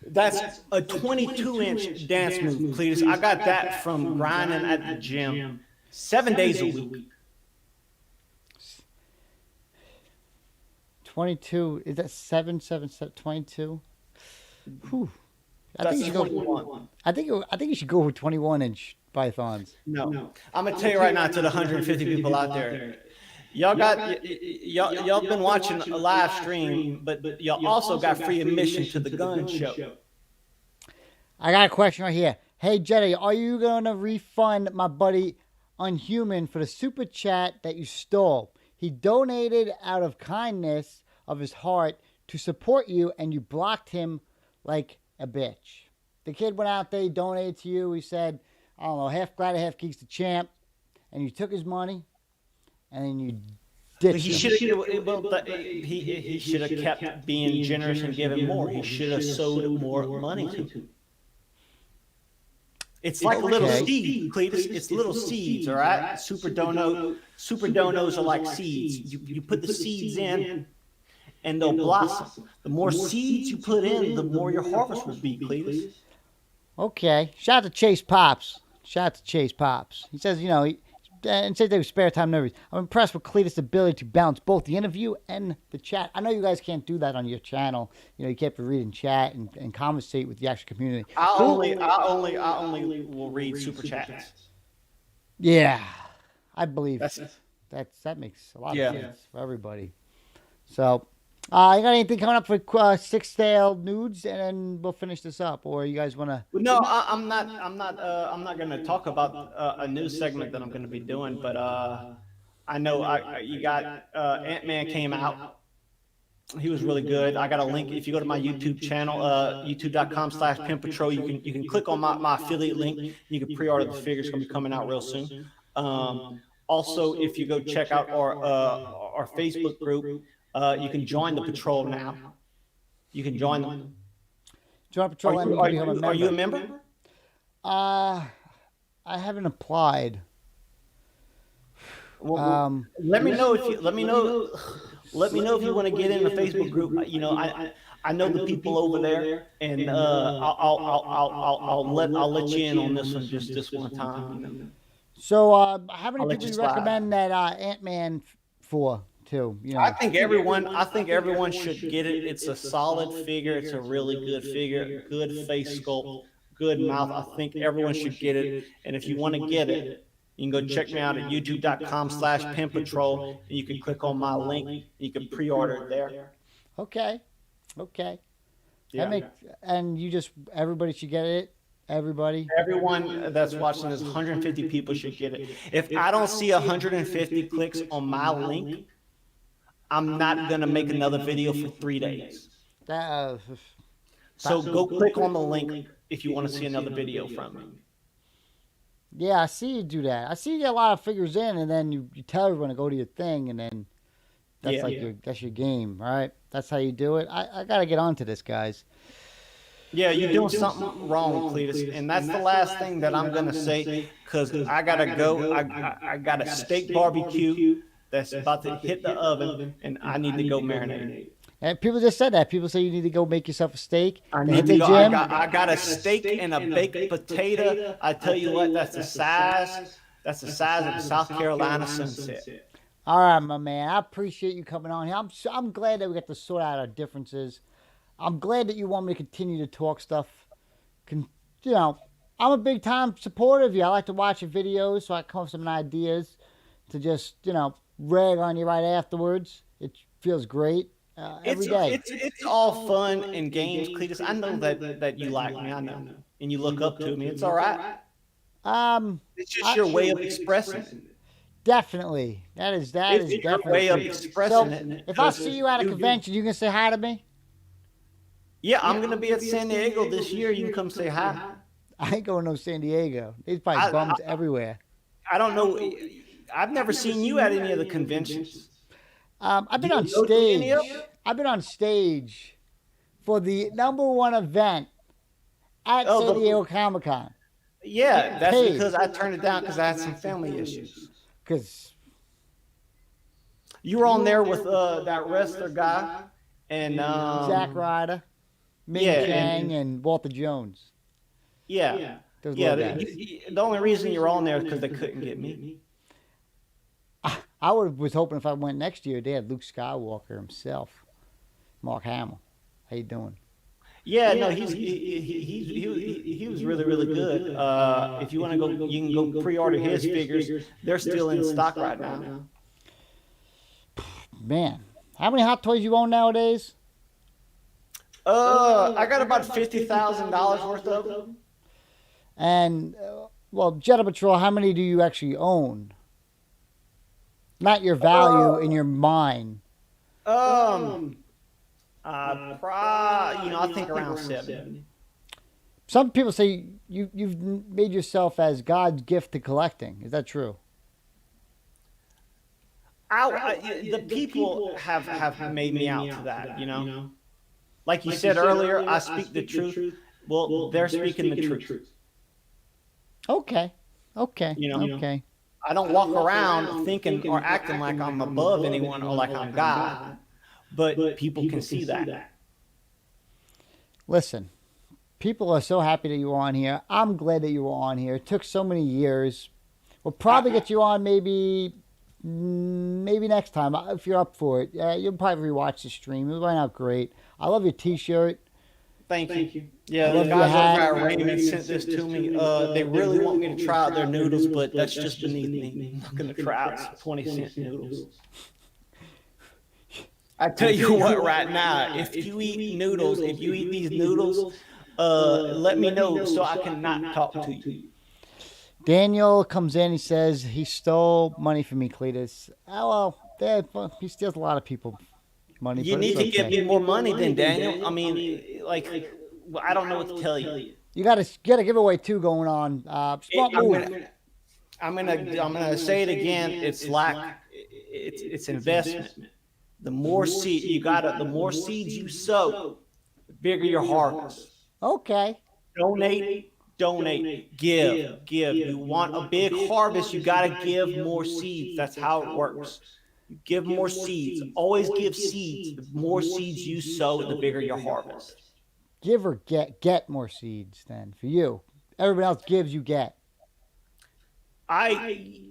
That's a 22-inch dance move, Cletus. I got that from grinding at the gym 7 days a week. 22, is that 7, 22? I think you should 21. go. I think you should go with 21-inch pythons. No, I'm gonna tell you right now to the 150 people out there. Y'all been watching a live stream, but y'all also got free admission to the gun show. I got a question right here. Hey Jedah, are you gonna refund my buddy Unhuman for the super chat that you stole? He donated out of kindness of his heart to support you, and you blocked him like a bitch. The kid went out there, he donated to you. He said, I don't know, half glad, half geeks the champ, and you took his money, and then you ditched him. He should have kept being generous and giving more. He should have sowed more money to him. It's like a little seed, Cletus. It's little seeds, all right? Super donos are like seeds. You put the seeds in, and they'll blossom. The more seeds you put in, the more your harvest will be, Cletus. Okay. Shout out to Chase Pops. He says, and says they have spare time and everything. I'm impressed with Cletus' ability to balance both the interview and the chat. I know you guys can't do that on your channel. You can't be reading chat and conversate with the actual community. I only will read super chats. Yeah, I believe that makes a lot of sense for everybody. So, You got anything coming up for Six Tail Nudes, and then we'll finish this up, or you guys want to? No, I'm not. I'm not going to talk about a new segment that I'm going to be doing. But I know you got Ant-Man came out. He was really good. I got a link. If you go to my YouTube channel, youtube.com/Pimp Patrol, you can click on my affiliate link. You can pre-order the figures. It's going to be coming out real soon. Also, if you go check out our Facebook group, you can join the patrol now. You can join them. Join Patrol and become a member. Are you a member? I haven't applied. Well, let me know if you let me know if you want to get in the Facebook group. You know, I know the people over there, and I'll let you in on this one just this one time. You know. So, how many people do you recommend that Ant-Man for? Too, you know. I think everyone should get it. It's a solid figure. It's a really good figure. Good face sculpt. Good mouth. I think everyone should get it. And if you want to get it, you can go check me out at youtube.com/Pimp Patrol, and you can click on my link. You can pre-order it there. Okay. Yeah. And everybody should get it. Everybody. Everyone that's watching this, 150 people should get it. If I don't see 150 clicks on my link, I'm not going to make another video for 3 days. So go click on the link if you want to see another video from me. Yeah, I see you do that. I see you get a lot of figures in, and then you tell everyone to go to your thing, and then that's that's your game, right? That's how you do it. I got to get onto this, guys. Yeah, you're doing something wrong, Cletus. And that's the last thing that I'm going to say, because I got to go. I got a steak barbecue that's about to hit the oven, and I need to go marinate. And people just said that. People say you need to go make yourself a steak. I need to go. I got a steak and a baked potato. I tell you what, that's the size of the South Carolina sunset. All right, my man. I appreciate you coming on here. I'm glad that we got to sort out our differences. I'm glad that you want me to continue to talk stuff. You know, I'm a big time supporter of you. I like to watch your videos so I come up with some ideas to just, rag on you right afterwards. It feels great every day. It's all fun and games, Cletus. I know that you like me. I know, and you look up to me. It's all right. It's just your way of expressing it. Definitely, that is definitely your way of expressing it. If I see you at a convention, you can say hi to me. Yeah, I'm gonna be at San Diego this year. You can come say hi. I ain't going to San Diego. There's probably bums everywhere. I don't know. I've never seen you at any of the conventions. I've been on stage. I've been on stage for the #1 event at San Diego Comic-Con. Yeah, that's because I turned it down because I had some family issues. Because you were on there with that wrestler guy and Zack Ryder, Ming Chang, and Walter Jones. Yeah. The only reason you're on there is because they couldn't get me. I was hoping if I went next year, they had Luke Skywalker himself, Mark Hamill. How you doing? Yeah, no, he was really, really good. If you want to go, you can go pre-order his figures. They're still in stock right now. Man, how many Hot Toys you own nowadays? I got about $50,000 worth of them. And Jedah Patrol, how many do you actually own? Not your value in your mind. I think around 7. Some people say you've made yourself as God's gift to collecting. Is that true? The people have made me out to that, Like you said earlier, I speak the truth. Well, they're speaking the truth. Okay. Okay. I don't walk around thinking or acting like I'm above anyone or like I'm God, but people can see that. Listen, people are so happy that you were on here. I'm glad that you were on here. It took so many years. We'll probably get you on maybe next time if you're up for it. You'll probably rewatch the stream. It went out great. I love your T-shirt. Thank you. Yeah, the guys over at Raymond sent this to me. They really want me to try out their noodles, but that's just beneath me. I'm not going to try out 20-cent noodles. I tell you what, right now, if you eat noodles, if you eat these noodles, let me know so I can not talk to you. Daniel comes in. He says he stole money from me, Cletus. Oh well, he steals a lot of people money, You but need it's to give me okay. more money than Daniel. I mean, like, I don't know what to tell you. You got a giveaway too going on. Smart I'm move. gonna, I'm gonna say it again. It's investment. The more seed you got, the more seeds you sow, the bigger your harvest. Okay. Donate, give. You want a big harvest, you got to give more seeds. That's how it works. You give more seeds. Always give seeds. The more seeds you sow, the bigger your harvest. Give or get more seeds then for you. Everybody else gives, you get. I,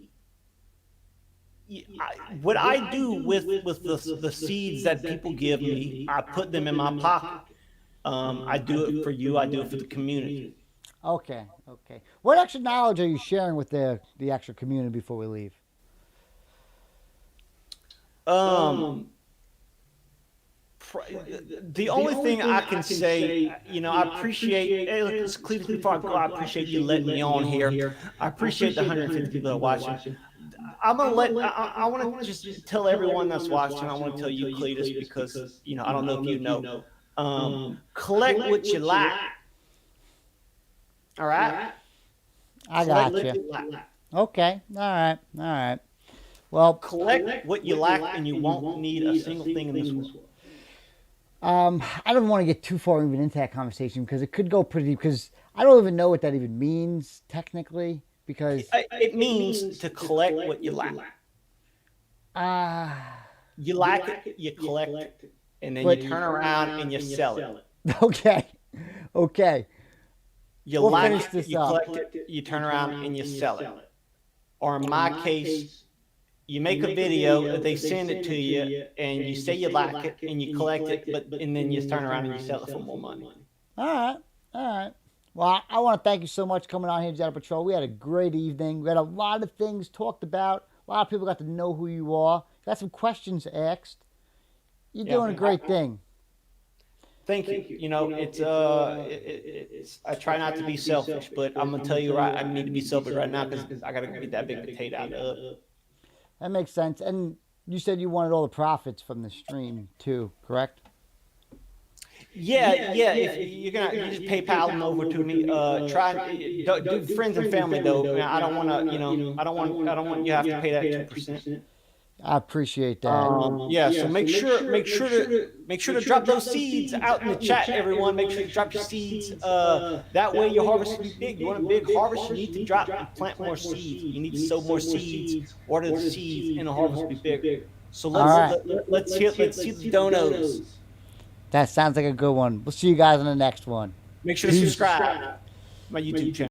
what I do with the seeds that people give me, I put them in my pocket. I do it for you. I do it for the community. Okay. What extra knowledge are you sharing with the extra community before we leave? The only thing I can say, I appreciate, hey, look, it's Cletus before I go, I appreciate you letting me on here. I appreciate the 150 people that are watching. I want to just tell everyone that's watching, I want to tell you, Cletus, because, I don't know if you know, collect what you like. All right? I got you. Okay. All right. Well, collect what you like, and you won't need a single thing in this world. I don't want to get too far even into that conversation because it could go pretty deep. Because I don't even know what that even means technically. Because it means to collect what you like. You like it, you collect it, and then you turn around and you sell it. Okay. You like it, you collect it, you turn around and you sell it. Or in my case, you make a video, they send it to you, and you say you like it, and you collect it, and then you turn around and you sell it for more money. All right. Well, I want to thank you so much for coming on here, Jedah Patrol. We had a great evening. We had a lot of things talked about. A lot of people got to know who you are. Got some questions asked. You're doing a great thing. Thank you. It's I try not to be selfish, but I'm gonna tell you right, I need to be selfish right now because I gotta get that big potato out of it. That makes sense. And you said you wanted all the profits from the stream too, correct? Yeah. If you just PayPal them over to me. Do friends and family though. I don't want to. I don't want you to have to pay that 2%. I appreciate that. So make sure to drop those seeds out in the chat, everyone. Make sure to drop your seeds. That way your harvest will be big. You want a big harvest, you need to plant more seeds. You need to sow more seeds, water the seeds, and the harvest will be bigger. So let's see the donos. That sounds like a good one. We'll see you guys on the next one. Make sure to subscribe to my YouTube channel.